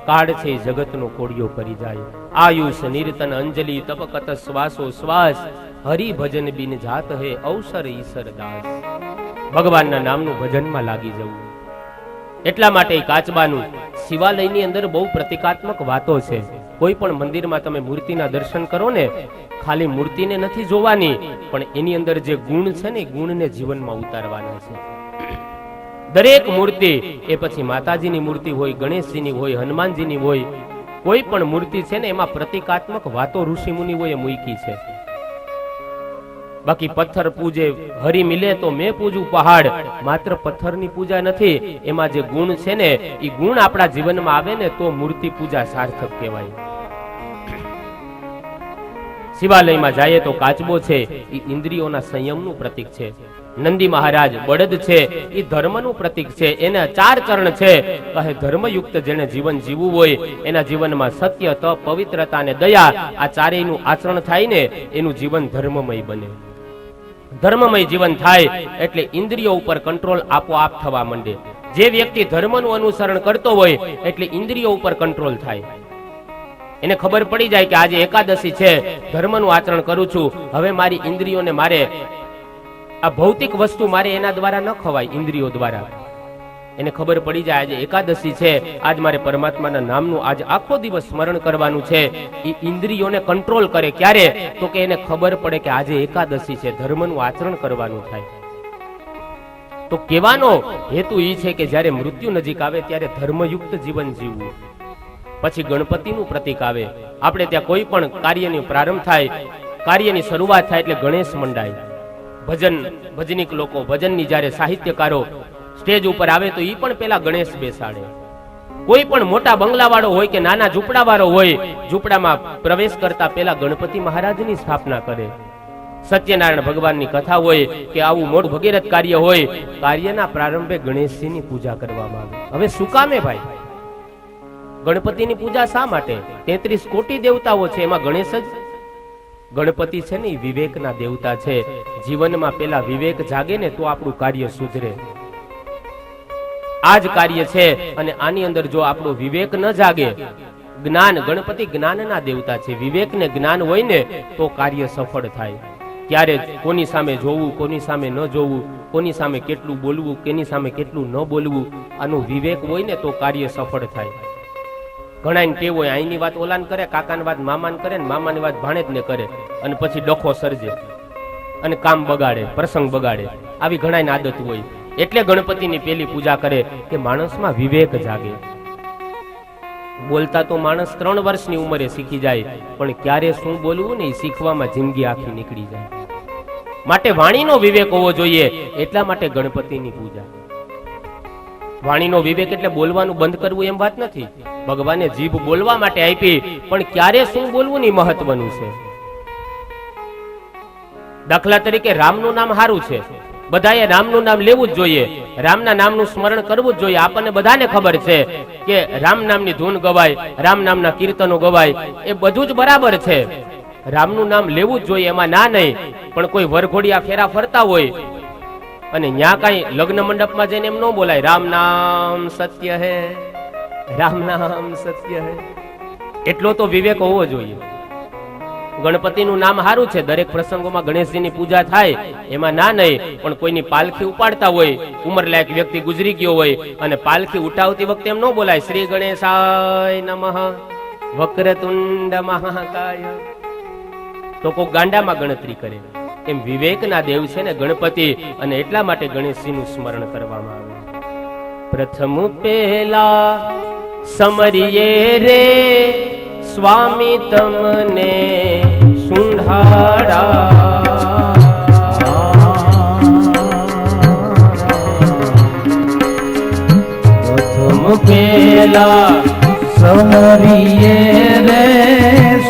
કાળ છે જગતનો કોડિયો કરી જાય. આયુષ નિર્તન અંજલિ તપકત શ્વાસો શ્વાસ, હરિ ભજન બિન જાત હે અવસર ઈશ્વર દાસ. ભગવાનના નામનું ભજનમાં લાગી જવું. એટલા માટે કાચબાનું શિવાલયની અંદર બહુ પ્રતિકાત્મક વાતો છે. કોઈ પણ મંદિરમાં તમે મૂર્તિના દર્શન કરો ને, ખાલી મૂર્તિને નથી જોવાની, પણ એની અંદર જે ગુણ છે ને, ગુણને જીવનમાં ઉતારવાના છે. દરેક મૂર્તિ, એ પછી માતાજીની મૂર્તિ હોય, ગણેશજીની હોય, હનુમાનજીની હોય, કોઈ પણ મૂર્તિ છે ને, એમાં પ્રતિકાત્મક વાતો ઋષિ મુનિઓએ મૂકી છે. બાકી પથ્થર પૂજે હરી મિલે તો મેં પૂજું પહાડ, માત્ર પથ્થરની પૂજા નથી. એમાં જે ગુણ છે ને, એ ગુણ આપણા જીવનમાં આવે ને તો મૂર્તિ પૂજા સાર્થક કહેવાય. શિવાલયમાં જાય તો કાચબો છે એ ઇન્દ્રિયોના સંયમનું પ્રતીક છે. નંદી મહારાજ બળદ છે એ ધર્મનું પ્રતીક છે. એના 4 ચરણ છે. કહે ધર્મયુક્ત જેને જીવન જીવવું હોય, એના જીવનમાં સત્ય, તપ, પવિત્રતા અને દયા, આ ચારેયનું આચરણ થાય ને, એનું જીવન ધર્મમય બને. ધર્મમય જીવન થાય એટલે ઇન્દ્રિયો ઉપર કંટ્રોલ આપોઆપ થવા માંડે. જે વ્યક્તિ ધર્મનું અનુસરણ કરતો હોય એટલે ઇન્દ્રિયો ઉપર કંટ્રોલ થાય. એને ખબર પડી જાય કે આજે એકાદશી છે, ધર્મનું આચરણ કરું છું, હવે મારી ઇન્દ્રિયોને મારે આ ભૌતિક વસ્તુ મારે એના દ્વારા ન ખવાય, ઇન્દ્રિયો દ્વારા. એને ખબર પડી જાય આજે એકાદશી છે, આજ મારે પરમાત્માના નામનું આજ આખો દિવસ સ્મરણ કરવાનું છે. એ ઇન્દ્રિયોને કંટ્રોલ કરે. ક્યારે? તો કે એને ખબર પડે કે આજે એકાદશી છે, ધર્મનું આચરણ કરવાનું થાય. તો કહેવાનો હેતુ એ છે કે જ્યારે મૃત્યુ નજીક આવે ત્યારે ધર્મયુક્ત જીવન જીવવું. પછી ગણપતિનું પ્રતીક આવે. આપણે ત્યાં કોઈ પણ કાર્યની પ્રારંભ થાય, કાર્યની શરૂઆત થાય એટલે ગણેશ મંડાય. ભજનિક લોકો, ભજનની જ્યારે સાહિત્યકારો સ્ટેજ ઉપર આવે તો એ પણ પેલા ગણેશ બેસાડે. કોઈ પણ મોટા બંગલાવાળો હોય કે નાના ઝૂંપડાવાળો હોય, ઝૂંપડામાં પ્રવેશ કરતા પેલા ગણપતિ મહારાજની સ્થાપના કરે. સત્યનારાયણ ભગવાનની કથા હોય કે આવું મોટું ભગીરથ કાર્ય હોય, કાર્યના પ્રારંભે ગણેશજીની પૂજા કરવામાં આવે. હવે શું કામે ભાઈ ગણપતિની પૂજા શા માટે? 33 કોટી દેવતાઓ છે, એમાં ગણેશ જ ગણપતિ છે ને, એ વિવેકના દેવતા છે. જીવનમાં પેલા વિવેક જાગે ને તો આપણું કાર્ય સુધરે. આ જ કાર્ય છે. અને આની અંદર જો આપણો વિવેક ન જાગે, જ્ઞાન, ગણપતિ જ્ઞાનના દેવતા છે. વિવેક ને જ્ઞાન હોય ને તો કાર્ય સફળ થાય. ત્યારે કોની સામે જોવું, કોની સામે ન જોવું, કોની સામે કેટલું બોલવું, કેની સામે કેટલું ન બોલવું, આનું વિવેક હોય ને તો કાર્ય સફળ થાય. ઘણા ટેવ હોય, અહીંની વાત ઓલાન કરે, કાકાની વાત મામાન કરે, મામાની વાત ભાણેજને કરે, અને પછી ડખો સર્જે અને કામ બગાડે, પ્રસંગ બગાડે. આવી ઘણાની આદત હોય. એટલે ગણપતિની પેલી પૂજા કરે કે માણસમાં વિવેક જાગે. બોલતા તો માણસ 3 વર્ષની ઉંમરે શીખી જાય, પણ ક્યારે શું બોલવું ને એ શીખવામાં જિંદગી આખી નીકળી જાય. માટે વાણીનો વિવેક હોવો જોઈએ. એટલા માટે ગણપતિની પૂજા. વાણીનો વિવેક એટલે બોલવાનું બંધ કરવું એમ વાત નથી. ભગવાને જીભ બોલવા માટે આપી, પણ ક્યારે શું બોલવું ને મહત્વનું છે. દાખલા તરીકે રામનું નામ સારું છે, બધાએ રામનું નામ લેવું જ જોઈએ, રામના નામનું સ્મરણ કરવું જ જોઈએ. આપણને બધાને ખબર છે કે રામ નામની ધૂન ગવાય, રામ નામના કીર્તનો ગવાય, એ બધું જ બરાબર છે. રામનું નામ લેવું જ જોઈએ, એમાં ના નહીં. પણ કોઈ વરઘોડિયા ફેરા ફરતા હોય અને ન્યા કઈ લગ્ન મંડપમાં જઈને એમ ન બોલાય રામ નામ સત્ય હે, રામ નામ સત્ય હે. એટલો તો વિવેક હોવો જોઈએ. ગણપતિનું નામ સારું છે, દરેક પ્રસંગોમાં ગણેશજીની પૂજા થાય, એમાં ના નહીં. પણ કોઈની પાલખી ઉપાડતા હોય, ઉંમરલાયક વ્યક્તિ ગુજરી ગયો હોય, અને પાલખી ઉઠાવતી વખતે એમ ન બોલાય શ્રી ગણેશાય નમઃ વક્રતુંડ મહાકાય, તો કોઈ ગાંડામાં ગણતરી કરે. એમ વિવેકના દેવ છે ને ગણપતિ, અને એટલા માટે ગણેશજીનું સ્મરણ કરવામાં આવે. પ્રથમ પહેલા સમરીએ રે સ્વામી તમને સુંઢાડા, પ્રથમ પહેલા સમરીએ રે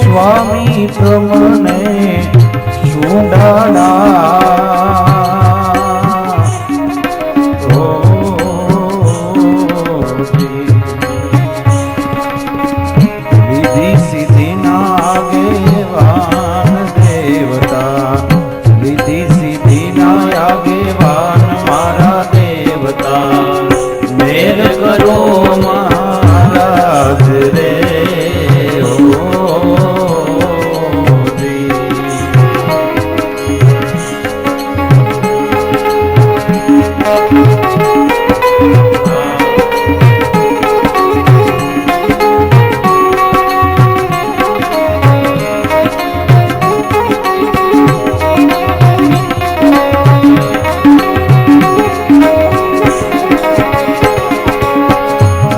સ્વામી તમને વિધિ સિદ્ધિ ના આગેવાન દેવતા મેર કરો મહારાજ રે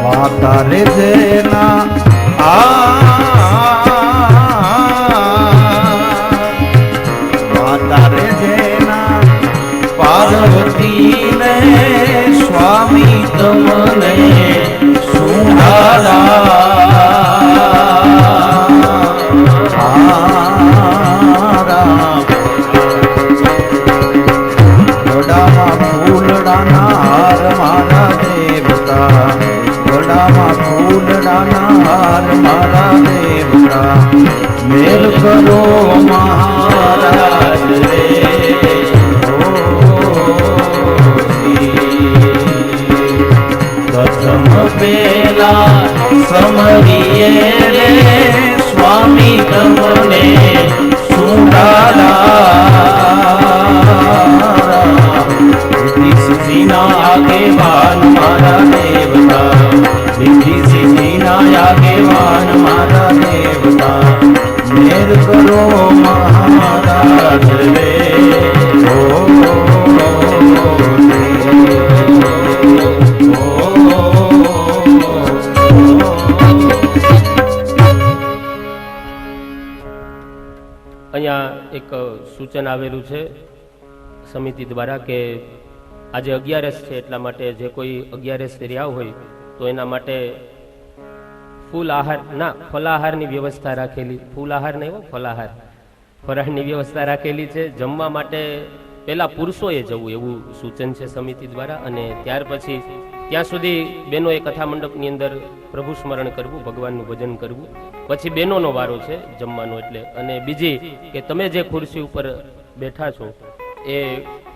ઓ તારે જેના તારે જેના પાર્વતી ને સ્વામી તમને ગોડામાં ફૂલડાના હાર મારા દેવતા ગોડામાં ફૂલડાના હાર મારા દેવતા મેલ કરો મહારાજ રે પ્રથમ પેલા સમરીએ રે સ્વામી તમને સિદ્ધિના આગેવાન મારા દેવતા સિદ્ધિના આગેવાન મારા દેવતા મેર કરો મહારાજ રે અહીંયા એક સૂચન આવેલું છે સમિતિ દ્વારા કે આજે 11 છે એટલા માટે જે કોઈ 11 રહ્યા હોય તો એના માટે ફલાહારની વ્યવસ્થા રાખેલી, ફૂલાહાર નહીં હોય, ફરાળની વ્યવસ્થા રાખેલી છે. જમવા માટે પહેલા પુરુષોએ જવું એવું સૂચન છે સમિતિ દ્વારા, અને ત્યાર પછી ત્યાં સુધી બહેનોએ કથા મંડપની અંદર પ્રભુ સ્મરણ કરવું, ભગવાનનું ભજન કરવું, પછી બહેનોનો વારો છે જમવાનો. એટલે અને બીજી કે તમે જે ખુરશી ઉપર બેઠા છો એ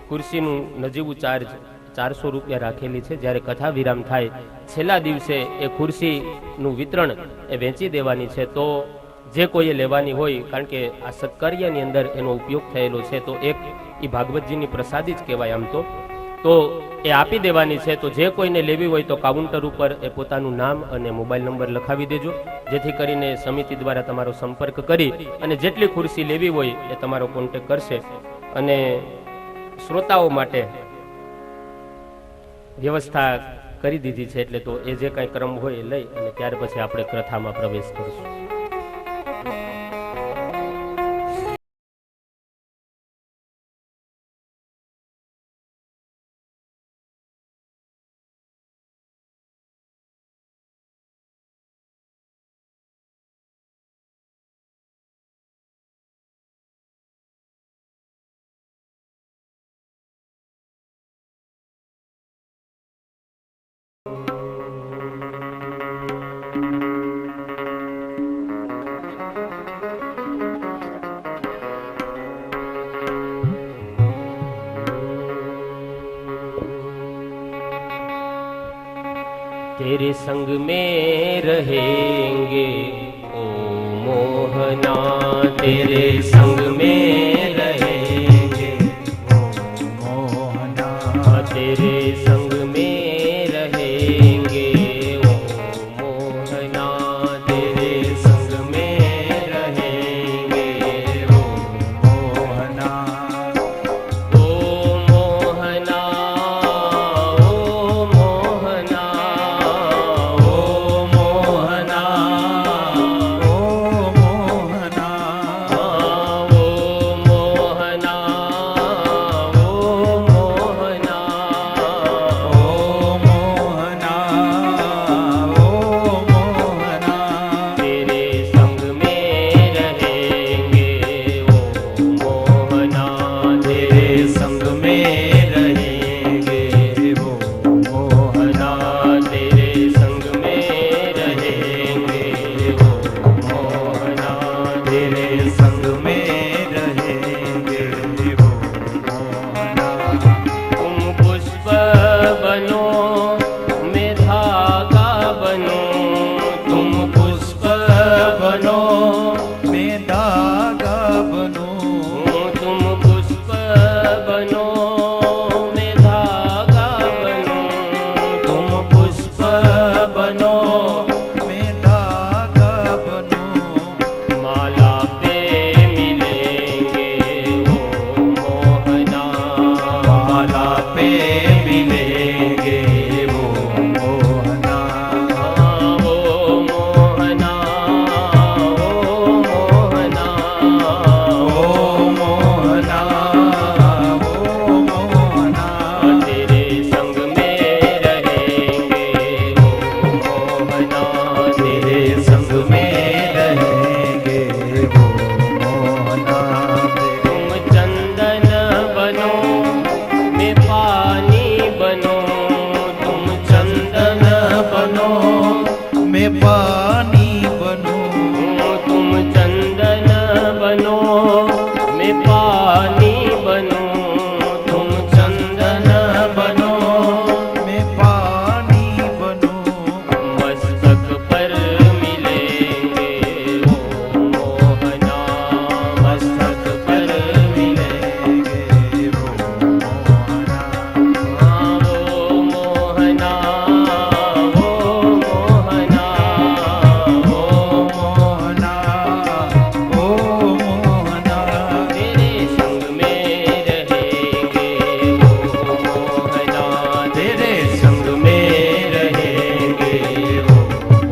ખુરશીનું નજીવું ચાર્જ 400 રૂપિયા રાખેલી છે. જ્યારે કથા વિરામ થાય છેલ્લા દિવસે એ ખુરશીનું વિતરણ એ વેચી દેવાની છે. તો જે કોઈએ લેવાની હોય, કારણ કે આ સત્કાર્યની અંદર એનો ઉપયોગ થયેલો છે, તો એક એ ભાગવતજીની પ્રસાદી જ કહેવાય આમ તો એ આપી દેવાની છે. તો જે કોઈને લેવી હોય તો કાઉન્ટર ઉપર એ પોતાનું નામ અને મોબાઈલ નંબર લખાવી દેજો, જેથી કરીને સમિતિ દ્વારા તમારો સંપર્ક કરી અને જેટલી ખુરશી લેવી હોય એ તમારો કોન્ટેક કરશે. અને શ્રોતાઓ માટે વ્યવસ્થા કરી દીધી છે, એટલે તો એ જે કાંઈ ક્રમ હોય એ લઈ અને ત્યાર પછી આપણે કથામાં પ્રવેશ કરીશું. तेरे संग में रहेंगे ओ मोहना, तेरे संग में रहेंगे ओ मोहना, तेरे संग में रहेंगे ओ मोहना, तेरे संग में रहेंगे ओ मोहना, ओ मोहना, ओ मोहना, ओ मोहना, ओ मोहना, मैं पानी बनूं, तुम चंदन बनो मैं पानी बनूं, तुम चंदन बनो मैं पानी बनूं, मस्तक पर मिलेंगे ओ मोहना, मस्तक पर मिलेंगे वो मोहना, वो मोहना, वो मोहना, ओ मोहना, ओ मोहना, तेरे संग में रहेंगे वो मोहना, तेरे संग में रहेंगे वो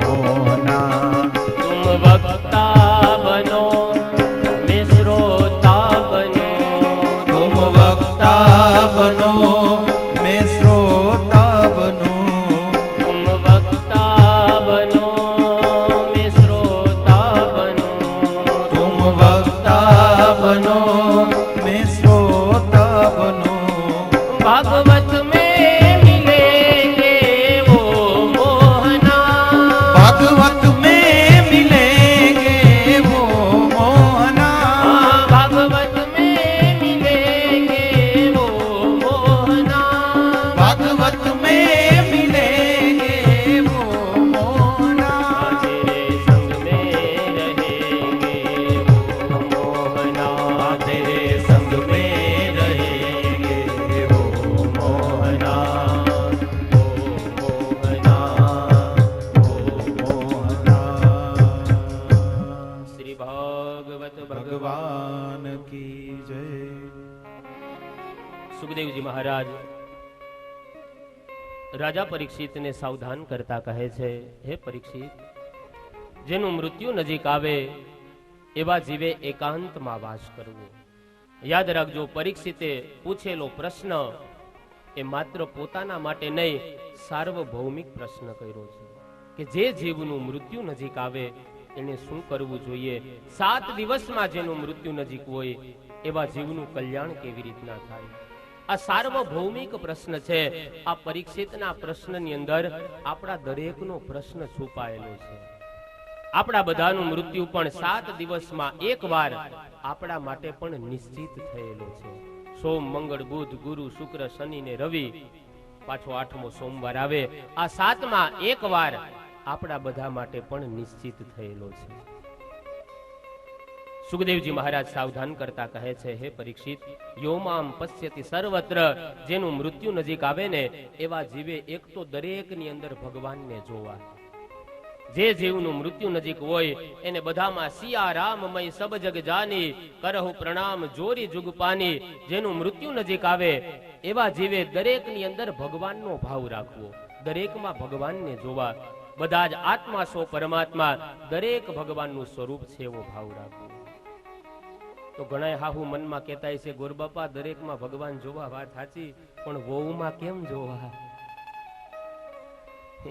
मोहना, तुम वक्ता बनो मैं श्रोता बनूं, तुम वक्ता बनो मैं श्रोता बनूं, तुम वक्ता बनो मैं श्रोता बनूं, तुम वक्ता बनो मैं श्रोता बनूं, भागवत में मिलेंगे वो मोहना, भागवत में मिलेंगे वो मोहना, भागवत में मिलेंगे वो मोहना, भागवत में मिलेंगे वो मोहना, तेरे संग में रहेंगे वो मोहना, तेरे संग में रहेंगे वो मोहना, वो मोहना। वो मोहना। श्री भागवत भगवान की जय। સુખદેવજી મહારાજ રાજા પરીક્ષિતને સાવધાન કરતા કહે છે, હે પરીક્ષિત, જેનું મૃત્યુ નજીક આવે એવા જીવે એકાંતમાં વાસ કરવો. યાદ રાખજો, પરીક્ષિતે પૂછેલો પ્રશ્ન એ માત્ર પોતાના માટે નહીં, સાર્વભૌમિક પ્રશ્ન કર્યો છે કે જે જીવનું મૃત્યુ નજીક આવે એને શું કરવું જોઈએ. 7 દિવસમાં જેનું મૃત્યુ નજીક હોય એવા જીવનું કલ્યાણ કેવી રીતના થાય. આ સાર્વભૌમિક પ્રશ્ન છે. આ પરીક્ષિતના પ્રશ્નની અંદર આપણા દરેકનો પ્રશ્ન છુપાયેલો છે. આપણા બધાનું મૃત્યુ પણ 7 દિવસમાં એકવાર આપણા માટે પણ નિશ્ચિત થયેલો છે. સોમ, મંગળ, બુધ, ગુરુ, શુક્ર, શનિ ને રવિ, પાછો 8મો સોમવાર આવે. આ 7માં એકવાર આપણા બધા માટે પણ નિશ્ચિત થયેલો છે. સુખદેવજી મહારાજ સાવધાન કરતા કહે છે, હે પરીક્ષિત, યોમામ પશ્યતિ સર્વત્ર, જેનું મૃત્યુ નજીક આવે ને એવા જીવે એક તો દરેકની અંદર ભગવાનને જોવા. જે જીવનું મૃત્યુ નજીક હોય એને બધામાં સિયા રામમય સબ જગ જાની, કરહુ પ્રણામ જોરી જુગ પાની. જેનું મૃત્યુ નજીક આવે એવા જીવે દરેકની અંદર ભગવાનનો ભાવ રાખવો, દરેકમાં ભગવાનને જોવા. બધા જ આત્મા સો પરમાત્મા, દરેક ભગવાનનું સ્વરૂપ છે એવો ભાવ રાખવો. તો ઘણા હાહુ મનમાં કહેતા છે, ગોરબાપા દરેકમાં ભગવાન જોવા, વાત સાચી, પણ વહુમાં કેમ જોવા?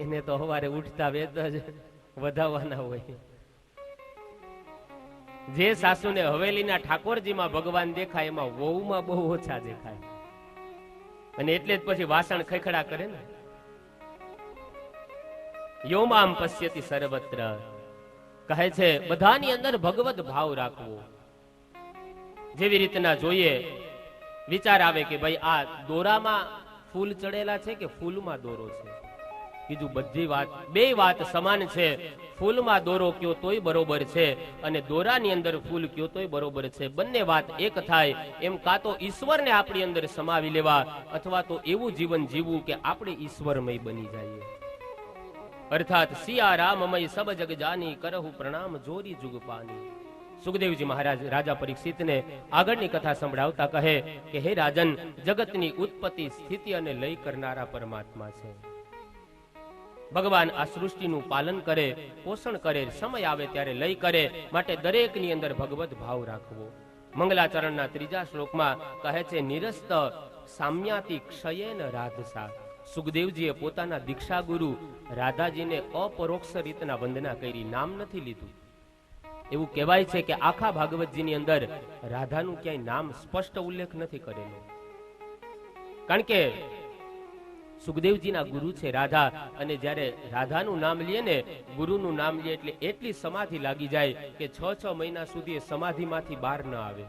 એને તો સવારે ઉઠતા વેત જ વધાવવાના હોય. જે સાસુને હવેલીના ઠાકોરજીમાં ભગવાન દેખાય એમાં વહુમાં બહુ ઓછા દેખાય, અને એટલે જ પછી વાસણ ખખડા કરે ને. યોમામ પશ્યતિ સર્વત્ર કહે છે, બધાની અંદર ભગવત ભાવ રાખવો. જેવી રીતના જોઈએ, વિચાર આવે કે ભાઈ આ દોરામાં ફૂલ ચડેલા છે કે ફૂલમાં દોરો છે. કીધું બધી વાત, બે વાત સમાન છે. ફૂલમાં દોરો કયો તોય બરોબર છે, અને દોરાની અંદર ફૂલ કયો તોય બરોબર છે. બંને વાત એક થાય. એમ કાં તો ઈશ્વરને આપણી અંદર સમાવી લેવા, અથવા તો એવું જીવન જીવવું કે આપણે ઈશ્વરમય બની જઈએ. અર્થાત સિયા રામમય સબ જગ જાની, કરહુ પ્રણામ જોરી જુગ પાની. સુખદેવજી મહારાજ રાજા પરીક્ષિતને આગળની કથા સંભળાવતા કહે કે, હે રાજન, જગતની ઉત્પત્તિ, સ્થિતિ અને લય કરનારા પરમાત્મા છે. ભગવાન આ સૃષ્ટિનું પાલન કરે, પોષણ કરે, સમય આવે ત્યારે લય કરે. માટે દરેકની અંદર ભગવત ભાવ રાખવો. મંગલાચરણના 3જા શ્લોકમાં કહે છે, નિરસ્ત સામ્યાતિ ક્ષયેન રાધસા. સુખદેવજીએ પોતાના દીક્ષા ગુરુ રાધાજીને અપરોક્ષ રીતના વંદના કરી, નામ નથી લીધું. એવું કહેવાય છે કે આખા ભાગવતજીની અંદર રાધાનું ક્યાંય નામ સ્પષ્ટ ઉલ્લેખ નથી કરેલો. કારણ કે સુખદેવજીના ગુરુ છે રાધા, અને જ્યારે રાધાનું નામ લે ને, ગુરુનું નામ લે એટલે એટલી સમાધિ લાગી જાય કે 6 મહિના સુધી એ સમાધિમાંથી બહાર ન આવે.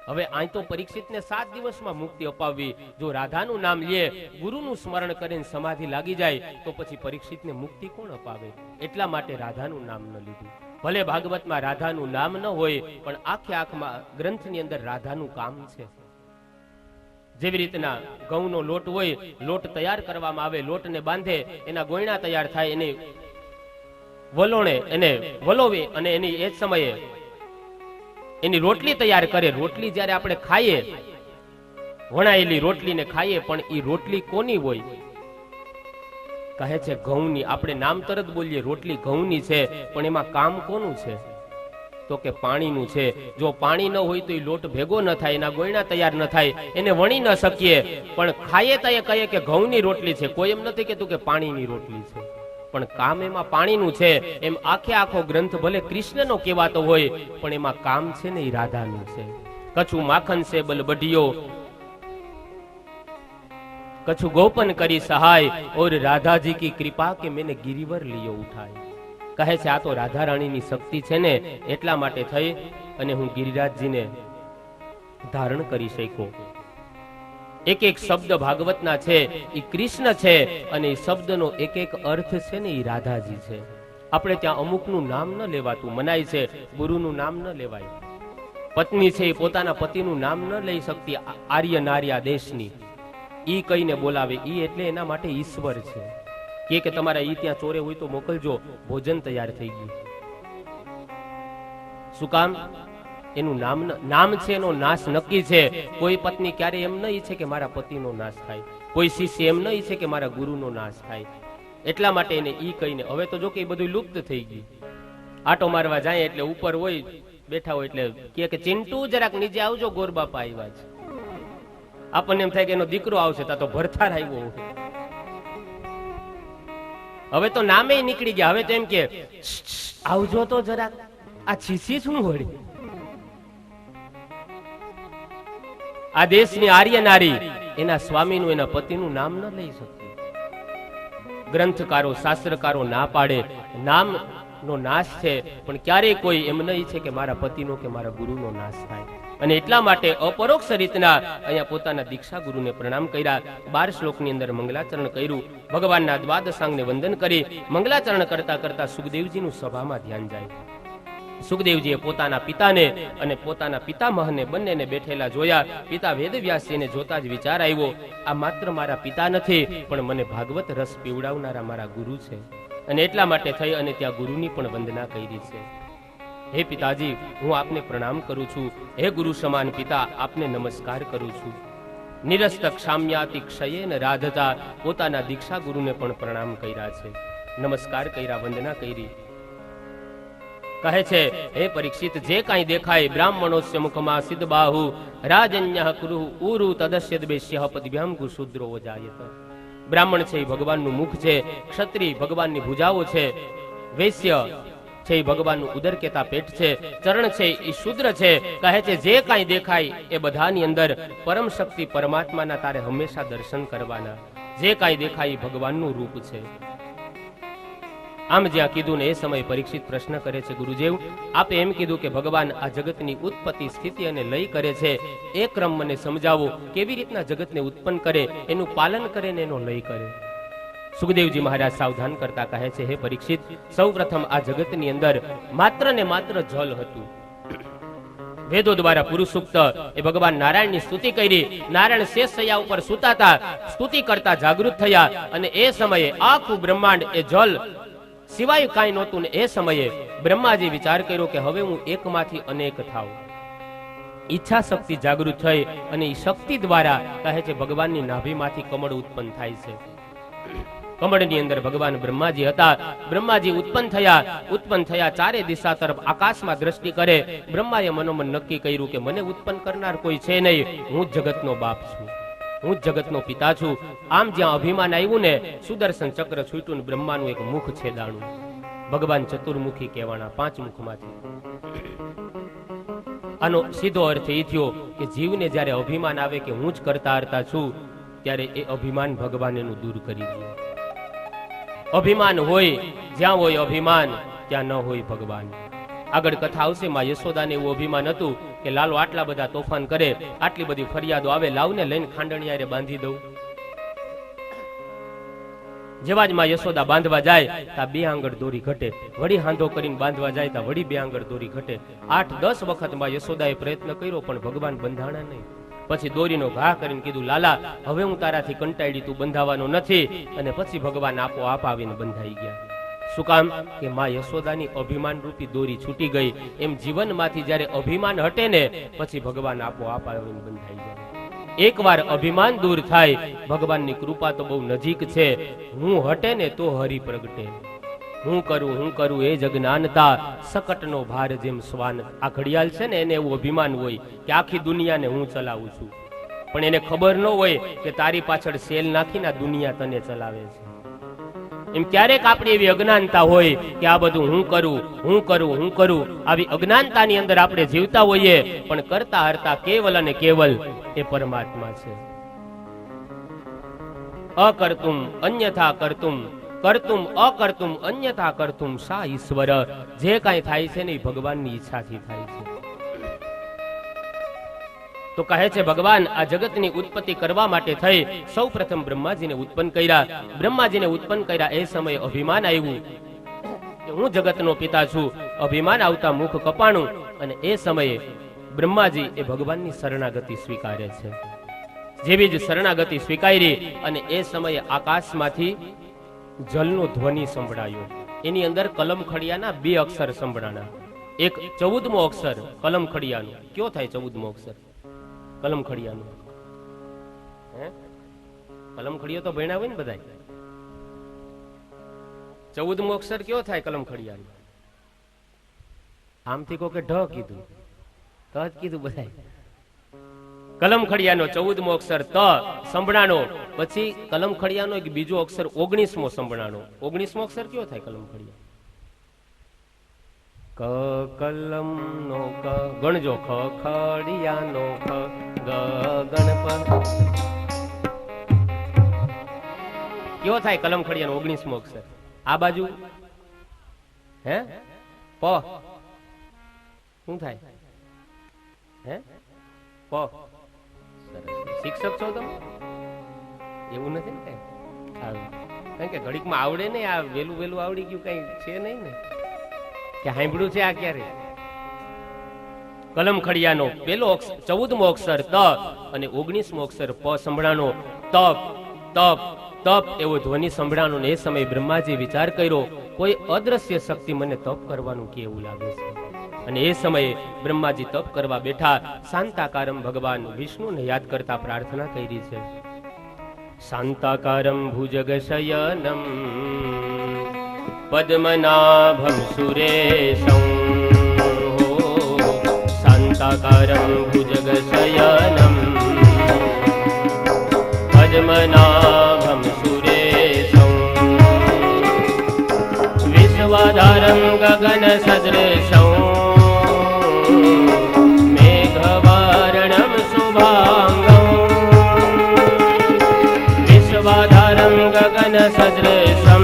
હવે અહીં તો પરીક્ષિતને 7 દિવસમાં મુક્તિ અપાવવી, જો રાધાનું નામ લે, ગુરુનું સ્મરણ કરીને સમાધિ લાગી જાય તો પછી પરીક્ષિતને મુક્તિ કોણ અપાવે? એટલા માટે રાધાનું નામ ન લીધું. ભલે ભાગવતમાં રાધાનું નામ ન હોય, પણ આખે આખમાં ગ્રંથની અંદર રાધાનું કામ છે. જેવી રીતના ઘઉંનો લોટ હોય, લોટ તૈયાર કરવામાં આવે, લોટને બાંધે, એના ગોયણા તૈયાર થાય, એને વલોણે, એને વલોવે, અને એની એ સમયે એની રોટલી તૈયાર કરે. રોટલી જ્યારે આપણે ખાઈએ, વણાયેલી રોટલીને ખાઈએ, પણ એ રોટલી કોની હોય? કહે છે ઘઉંની. આપણે નામ તરત બોલીએ રોટલી ઘઉંની છે, પણ એમાં કામ કોનું છે? તો કે પાણીનું છે. જો પાણી ન હોય તો એ લોટ ભેગો ન થાય, એના ગોયણા તૈયાર ન થાય, એને વણી ન શકીએ. પણ ખાઈએ તો એ કહીએ કે ઘઉંની રોટલી છે, કોઈ એમ નથી કહેતું કે પાણીની રોટલી છે, પણ કામ એમાં પાણીનું છે. એમ આખે આખો ગ્રંથ ભલે કૃષ્ણનો કહેવાતો હોય, પણ એમાં કામ છે ને એ રાધાનું છે. કછું માખન છે બલબઢિયો, કછું ગોપન કરી સહાય, ઓર રાધાજી કી કૃપા કે મેને ગિરિવર લિયો ઉઠાય. કહે છે આ તો રાધા રાણીની શક્તિ છે ને, એટલા માટે થઈ અને હું ગિરિરાજજીને ધારણ કરી શક્યો. એક એક શબ્દ ભાગવતના છે એ કૃષ્ણ છે, અને એ શબ્દનો એક એક અર્થ છે ને એ રાધાજી છે. આપણે ત્યાં અમુકનું નામ ન લેવાતું મનાય છે, ગુરુનું નામ ન લેવાય. પત્ની છે એ પોતાના પતિનું નામ ન લઈ શકતી, આર્ય નાર્યા દેશની, ઈ કહીને બોલાવે. ઈ એટલે એના માટે ઈશ્વર છે. કે તમારા ઈ ત્યાં ચોરે હોય તો મોકલજો, ભોજન તૈયાર થઈ ગયું. શું કામ? એનું નામ છે, એનો નાશ નક્કી છે. કોઈ પત્ની ક્યારે એમ ન ઈચ્છે કે મારા પતિનો નાશ થાય, કોઈ શિષ્ય એમ ન ઈચ્છે કે મારા ગુરુનો નાશ થાય. એટલા માટે એને ઈ કહીને, હવે તો જો કે બધું લુપ્ત થઈ ગયું. આટો મારવા જાય એટલે ઉપર હોય બેઠા હોય એટલે કે ચિંટુ જરાક નીચે આવજો, ગોર બાપા આવ્યા છે. આપણને એમ થાય કે એનો દીકરો આવશે, તા તો ભરથાર આવ્યો. હવે તો નામે નીકળી ગયા. હવે તો એમ કે આવજો તો જરાક, આ છીસી શું વળી? આ દેશની આર્ય નારી એના સ્વામીનું, એના પતિનું નામ ન લઈ શકતી. ગ્રંથકારો, શાસ્ત્રકારો ના પાડે, નામ નો નાશ છે, પણ ક્યારેય કોઈ એમ નહીં છે કે મારા પતિનો કે મારા ગુરુનો નાશ થાય. અને એટલા માટે અપરોક્ષ રીતના અહીંયા પોતાના દીક્ષા ગુરુને પ્રણામ કર્યા. 12 શ્લોકની અંદર મંગલાચરણ કર્યું. ભગવાનના દ્વાદશાંગને વંદન કરી મંગલાચરણ કરતા કરતા સુખદેવજીનું સભામાં ધ્યાન જાય. સુખદેવજીએ પોતાના પિતાને અને પોતાના પિતામહને બંનેને બેઠેલા જોયા. પિતા વેદવ્યાસજીને જોતા જ વિચાર આવ્યો, આ માત્ર મારા પિતા નથી, પણ મને ભાગવત રસ પીવડાવનારા મારા ગુરુ છે. અને એટલા માટે થઈ અને ત્યાં ગુરુની પણ વંદના કરી છે. હે પિતાજી, હું આપને પ્રણામ કરું છું. હે ગુરુ સમાન પિતા, આપને નમસ્કાર કરું છું. નિરસ્તક ક્ષામ્યાતિ ક્ષયેન રાધતા, પોતાના દીક્ષા ગુરુને પણ પ્રણામ કર્યા છે, નમસ્કાર કર્યા, વંદના કરી. કહે છે હે પરીક્ષિત, જે કાંઈ દેખાય બ્રાહ્મણોસ્ય મુખમાં સિદ્ધ બાહુ રાજન્યઃ કુરુ ઉરુ તદસ્યદ બેશ્યઃ પદભ્યામ ગુશુદ્રો જાયત. બ્રાહ્મણ છે એ ભગવાનનું મુખ છે, ક્ષત્રિય ભગવાનની ભુજાઓ છે, વૈશ્ય છે એ ભગવાનનું ઉદર કેતા પેટ છે, ચરણ છે એ શુદ્ર છે. કહે છે જે કાંઈ દેખાય એ બધાની અંદર પરમ શક્તિ પરમાત્માના તારે હંમેશા દર્શન કરવાના. જે કાંઈ દેખાય એ ભગવાનનું રૂપ છે. આમ જ્યાં કીધું ને એ સમયે પરીક્ષિત પ્રશ્ન કરે છે, ગુરુદેવ આપે એમ કીધું કે ભગવાન આ જગતની ઉત્પત્તિ, સ્થિતિ અને લય કરે છે, એ ક્રમ મને સમજાવો. કેવી રીતના જગતને ઉત્પન્ન કરે, એનું પાલન કરે ને એનો લય કરે. સુખદેવજી મહારાજ સાવધાન કરતા કહે છે, હે પરીક્ષિત, સૌ પ્રથમ આ જગતની અંદર માત્ર ને માત્ર જલ હતું. વેદો દ્વારા પુરુષ સૂક્ત એ ભગવાન નારાયણની સ્તુતિ કરી. નારાયણ શેષ શૈયા ઉપર સુતાતા, સ્તુતિ કરતા જાગૃત થયા, અને એ સમયે આખું બ્રહ્માંડ એ જલ સિવાય કાંઈ નહોતું. ને એ સમયે બ્રહ્માજી વિચાર કર્યો કે હવે હું એકમાંથી અનેક થાઉં. ઈચ્છા શક્તિ જાગૃત થઈ, અને એ શક્તિ દ્વારા કહે છે ભગવાનની નાભીમાંથી કમળ ઉત્પન્ન થાય છે. કમળની અંદર ભગવાન બ્રહ્માજી હતા. બ્રહ્માજી ઉત્પન્ન થયા ચારે દિશા તરફ આકાશમાં દ્રષ્ટિ કરે. બ્રહ્માએ મનોમન નક્કી કર્યું કે મને ઉત્પન્ન કરનાર કોઈ છે નહીં, હું જ જગતનો બાપ છું, હું જ જગતનો પિતા છું. આમ જ્યાં અભિમાન આવ્યું ને, સુદર્શન ચક્ર છૂટ્યું, બ્રહ્માનું એક મુખ છેદાણું. ભગવાન ચતુર્મુખી કહેવાના, 5 મુખમાંથી. આનો સીધો અર્થ એ થયો કે જીવને જ્યારે અભિમાન આવે કે હું જ કરતા હરતા છું, ત્યારે એ અભિમાન ભગવાન એનું દૂર કરી દે. અભિમાન હોય જ્યાં હોય અભિમાન, ત્યાં ન હોય ભગવાન. આગળ કથા આવશે, માં યશોદાને એવું અભિમાન હતું કે લાલો આટલા બધા તોફાન કરે, આટલી બધી ફરિયાદો આવે, લાવને લઈને ખાંડણિયારે બાંધી દઉં. જેવા જ માં યશોદા બાંધવા જાય ત્યાં 2 આંગળ દોરી ઘટે, વળી હાંધો કરીને બાંધવા જાય ત્યાં વળી 2 આંગળ દોરી ઘટે. 8-10 વખત માં યશોદાએ પ્રયત્ન કર્યો પણ ભગવાન બંધાણા નહીં. પછી દોરીનો ઘા કરીને કીધું, લાલા હવે હું તારાથી કંટાળી, તું બંધાવાનો નથી. અને પછી ભગવાન આપોઆપ આવીને બંધાઈ ગયા. શું કામ? કે માં યશોદાની અભિમાન રૂપી દોરી છૂટી ગઈ. એમ જીવનમાંથી જ્યારે અભિમાન હટે ને પછી ભગવાન આપોઆપ આવીને બંધાઈ જાય. એકવાર અભિમાન દૂર થાય, ભગવાનની કૃપા તો બહુ નજીક છે. હું હટે ને તો હરિ પ્રગટે. હું કરું એ જ અજ્ઞાનતા, સકટનો ભાર જેમ શ્વાન. આ ઘડિયાળ છે ને એને એવું અભિમાન હોય કે આખી દુનિયાને હું ચલાવું છું, પણ એને ખબર ન હોય કે તારી પાછળ સેલ નાખીને આ દુનિયા તને ચલાવે છે. એમ ક્યારેક આપણી એવી અજ્ઞાનતા હોય કે આ બધું હું કરું. આવી અજ્ઞાનતાની અંદર આપણે જીવતા હોઈએ, પણ કરતા હરતા કેવલ અને કેવલ એ પરમાત્મા છે. અકર્તુમ અન્યથા કર્તુમ, કર્તુમ અકર્તુમ અન્યથા કર્તુમ સા ઈશ્વર. જે કાંઈ થાય છે ને એ ભગવાનની ઈચ્છાથી થાય છે. તો કહે છે ભગવાન આ જગતની ઉત્પત્તિ કરવા માટે થઈ સૌ પ્રથમ બ્રહ્માજીને ઉત્પન્ન કર્યા. બ્રહ્માજીને ઉત્પન્ન કર્યા એ સમયે અભિમાન આવ્યું કે હું જગતનો પિતા છું. અભિમાન આવતા મુખ કપાણું અને એ સમયે બ્રહ્માજી એ ભગવાનની શરણાગતિ સ્વીકારે છે. જેવી જ શરણાગતિ સ્વીકારી અને એ સમયે આકાશમાંથી જલનો ધ્વનિ સંભળાયો. એની અંદર કલમખડિયાના 2 અક્ષર સંભળાણા. એક 14મો અક્ષર કલમખડિયાનો. કયો થાય 14મો અક્ષર કલમખડિયાનો? કલમખડિયો તો ભણ્યા હોય ને બધા. 14મો અક્ષર કયો થાય કલમખડિયાનો? આમથી કોકે ઢ કીધું, ત જ કીધું બધા. કલમખડિયાનો 14મો અક્ષર ત સંભળાણો. પછી કલમખડિયાનો એક બીજો અક્ષર 19મો સંભળાણો. 19મો અક્ષર કયો થાય કલમખડિયા? ક કલમ નો ક ગણજો. ખ ખડિયાનો ખ ગ ગણપ. કયો થાય કલમખડિયાનો 19મો અક્ષર? આ બાજુ હે પ. શું થાય? હે પ. શિક્ષક છો તમે? એવું નથી ને કઈ? કારણ કે ઘડીકમાં આવડે ને, આ વેલું આવડી ગયું કઈ છે નહીં ને કે સાંભળ્યું છે આ ક્યારે? કલમખડિયાનો પેલો 14મો અક્ષર ત અને 19મો અક્ષર પ સંભળાનો. તપ તપ તપ એવો ધ્વનિ સંભળાનો. એ સમયે બ્રહ્માજી વિચાર કર્યો, કોઈ અદ્રશ્ય શક્તિ મને તપ કરવાનું કેવું લાગે છે. અને એ સમયે બ્રહ્માજી તપ કરવા બેઠા. શાંતાકારમ ભગવાન વિષ્ણુને યાદ કરતા પ્રાર્થના કરી છે. શાંતાકારમ ભુજગશયનમ પદ્મનાભમ સુરેશં. શાંતાકારમ ભુજગશયનમ પદ્મનાભમ સુરેશં. વિશ્વાધારં ગગન સદૃશં મેઘવાર્ણમ શુભાંગં. વિશ્વાધારં ગગન સદૃશં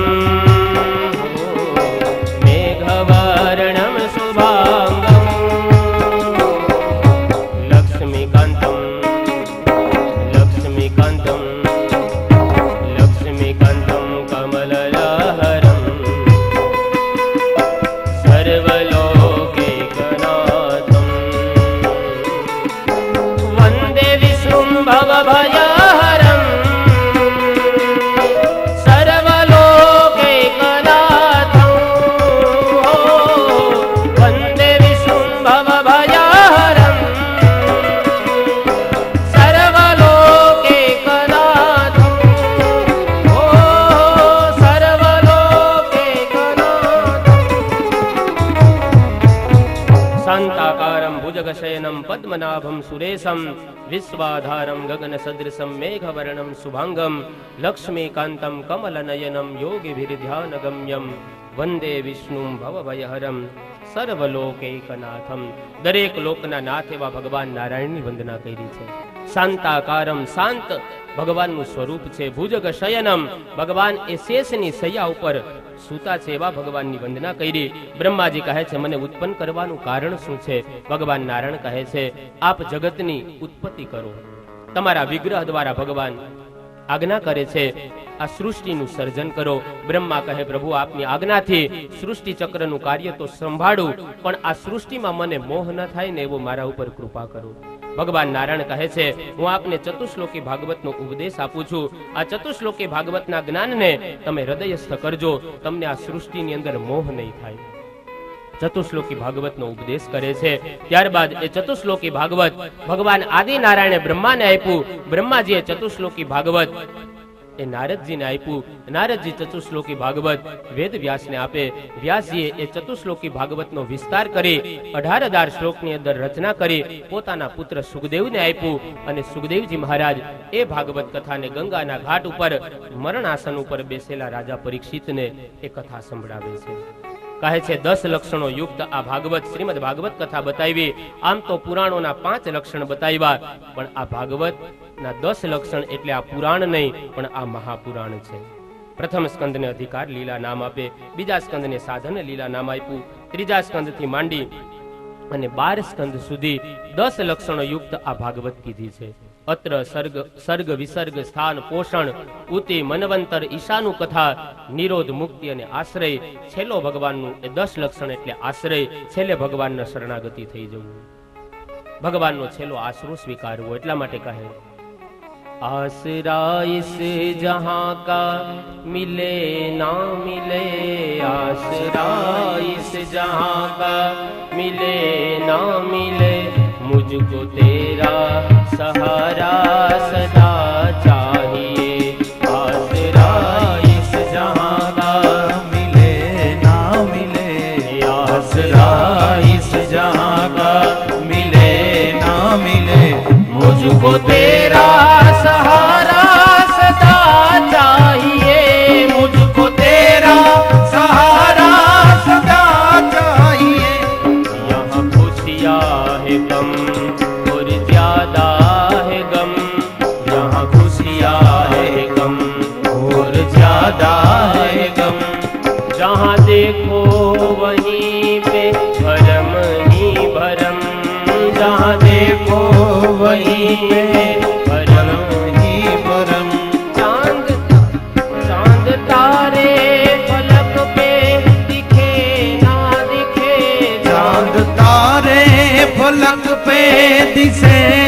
મેઘવાર્ણમ શુભાંગં. લક્ષ્મીકાંતમ લક્ષ્મીકાંતમ લક્ષ્મીકાંતમ કમલલહરમ સર્વલોકૈકનાથમ. વંદે વિષ્ણું ભવભયહરમ સર્વલોકૈકનાથમ. વંદે વિષ્ણું ભવભયહરમ સર્વલોકૈકનાથમ. શાંતાકારમ ભુજગશયનમ પદ્મનાભમ સુરેશમ વિશ્વાધારમ ગગન સદૃશમ મેઘવર્ણમ શુભાંગમ લક્ષ્મીકાંતમ કમલનયનમ યોગિભિર્ધ્યાનગમ્યમ વંદે વિષ્ણું ભવભયહરમ સર્વલોકૈકનાથમ. દરેક લોકના નાથ એવા ભગવાન નારાયણની વંદના કરી છે. શાંતાકારમ, શાંત ભગવાનનું સ્વરૂપ છે. ભુજગ શયનમ, ભગવાન એ શેષની સૈયા ઉપર સૂતા છે એવા ભગવાનની વંદના કરી. બ્રહ્માજી કહે છે મને ઉત્પન્ન કરવાનું કારણ શું છે? ભગવાન નારાયણ કહે છે આપ જગતની ઉત્પત્તિ કરો. તમારા વિગ્રહ દ્વારા ભગવાન આજ્ઞા કરે છે આ સૃષ્ટિનું સર્જન કરો. બ્રહ્મા કહે પ્રભુ આપની આજ્ઞાથી સૃષ્ટિ ચક્રનું કાર્ય તો સંભાળું, પણ આ સૃષ્ટિમાં મને મોહ ન થાય ને એવો મારા ઉપર કૃપા કરો. ભગવાન નારાયણ કહે છે હું આપને ચતુશ્લોકી ભાગવતનો ઉપદેશ આપું છું. આ ચતુશ્લોકી ભાગવતના જ્ઞાનને તમે હૃદયસ્થ કરજો, તમને આ સૃષ્ટિની અંદર મોહ નહીં થાય. ચતુશ્લોકી ભાગવતનો ઉપદેશ કરે છે. ત્યારબાદ એ ચતુશ્લોકી ભાગવત ભગવાન આદિનારાયણે બ્રહ્માને આપ્યું. બ્રહ્માજીએ ચતુશ્લોકી ભાગવત એ નારદજીને આપ્યું. નારદજી ચતુશ્લોકી ભાગવત વેદ વ્યાસને આપે. વ્યાસજીએ એ ચતુશ્લોકી ભાગવતનો વિસ્તાર કરી 18,000 શ્લોકની અંદર રચના કરી પોતાના પુત્ર સુખદેવને આપ્યું. અને સુખદેવજી મહારાજ એ ભાગવત કથાને ગંગાના ઘાટ ઉપર મરણાસન ઉપર બેસેલા રાજા પરીક્ષિતને એ કથા સંભળાવે છે. કહે છે 10 લક્ષણો યુક્ત આ ભાગવત શ્રીમદ ભાગવત કથા બતાવી. આમ તો પુરાણોના 5 લક્ષણ બતાવ્યા, પણ આ ભાગવત ના 10 લક્ષણ એટલે આ પુરાણ નહીં પણ આ મહાપુરાણ છે. પ્રથમ સ્કંદને અધિકાર લીલા નામ આપે, બીજા સ્કંદને સાધન લીલા નામ આપ્યું, ત્રીજા સ્કંદથી માંડી અને 12 સ્કંદ સુધી 10 લક્ષણો યુક્ત આ ભાગવત કીધી છે. અત્ર સર્ગ વિસર્ગ સ્થાન પોષણ ઉતિ મનવંતર ઈશાનું કથા નિરોધ મુક્તિ અને આશ્રય. છેલ્લો ભગવાનનું એ 10 લક્ષણ એટલે આશ્રય. છેલ્લે ભગવાનના શરણાગતિ થઈ જવું, ભગવાનનો છેલ્લો આશરો સ્વીકારવો. એટલા માટે કહે आसरा इस जहां का मिले ना मिले, आसरा इस जहां का मिले ना मिले, मुझको तेरा सहारा सदा चाहिए। आसरा इस जहां का मिले ना मिले, आसरा इस जहां का मिले ना मिले, मुझको तेरा सहारा सदा चाहिए, मुझको तेरा सहारा सदा चाहिए। यहाँ खुशियाँ है गम और ज्यादा है गम, यहाँ खुशियाँ है गम और ज्यादा है गम, जहाँ देखो वहीं पे भरम ही भरम, जहाँ देखो वहीं पे फलक पे दिखे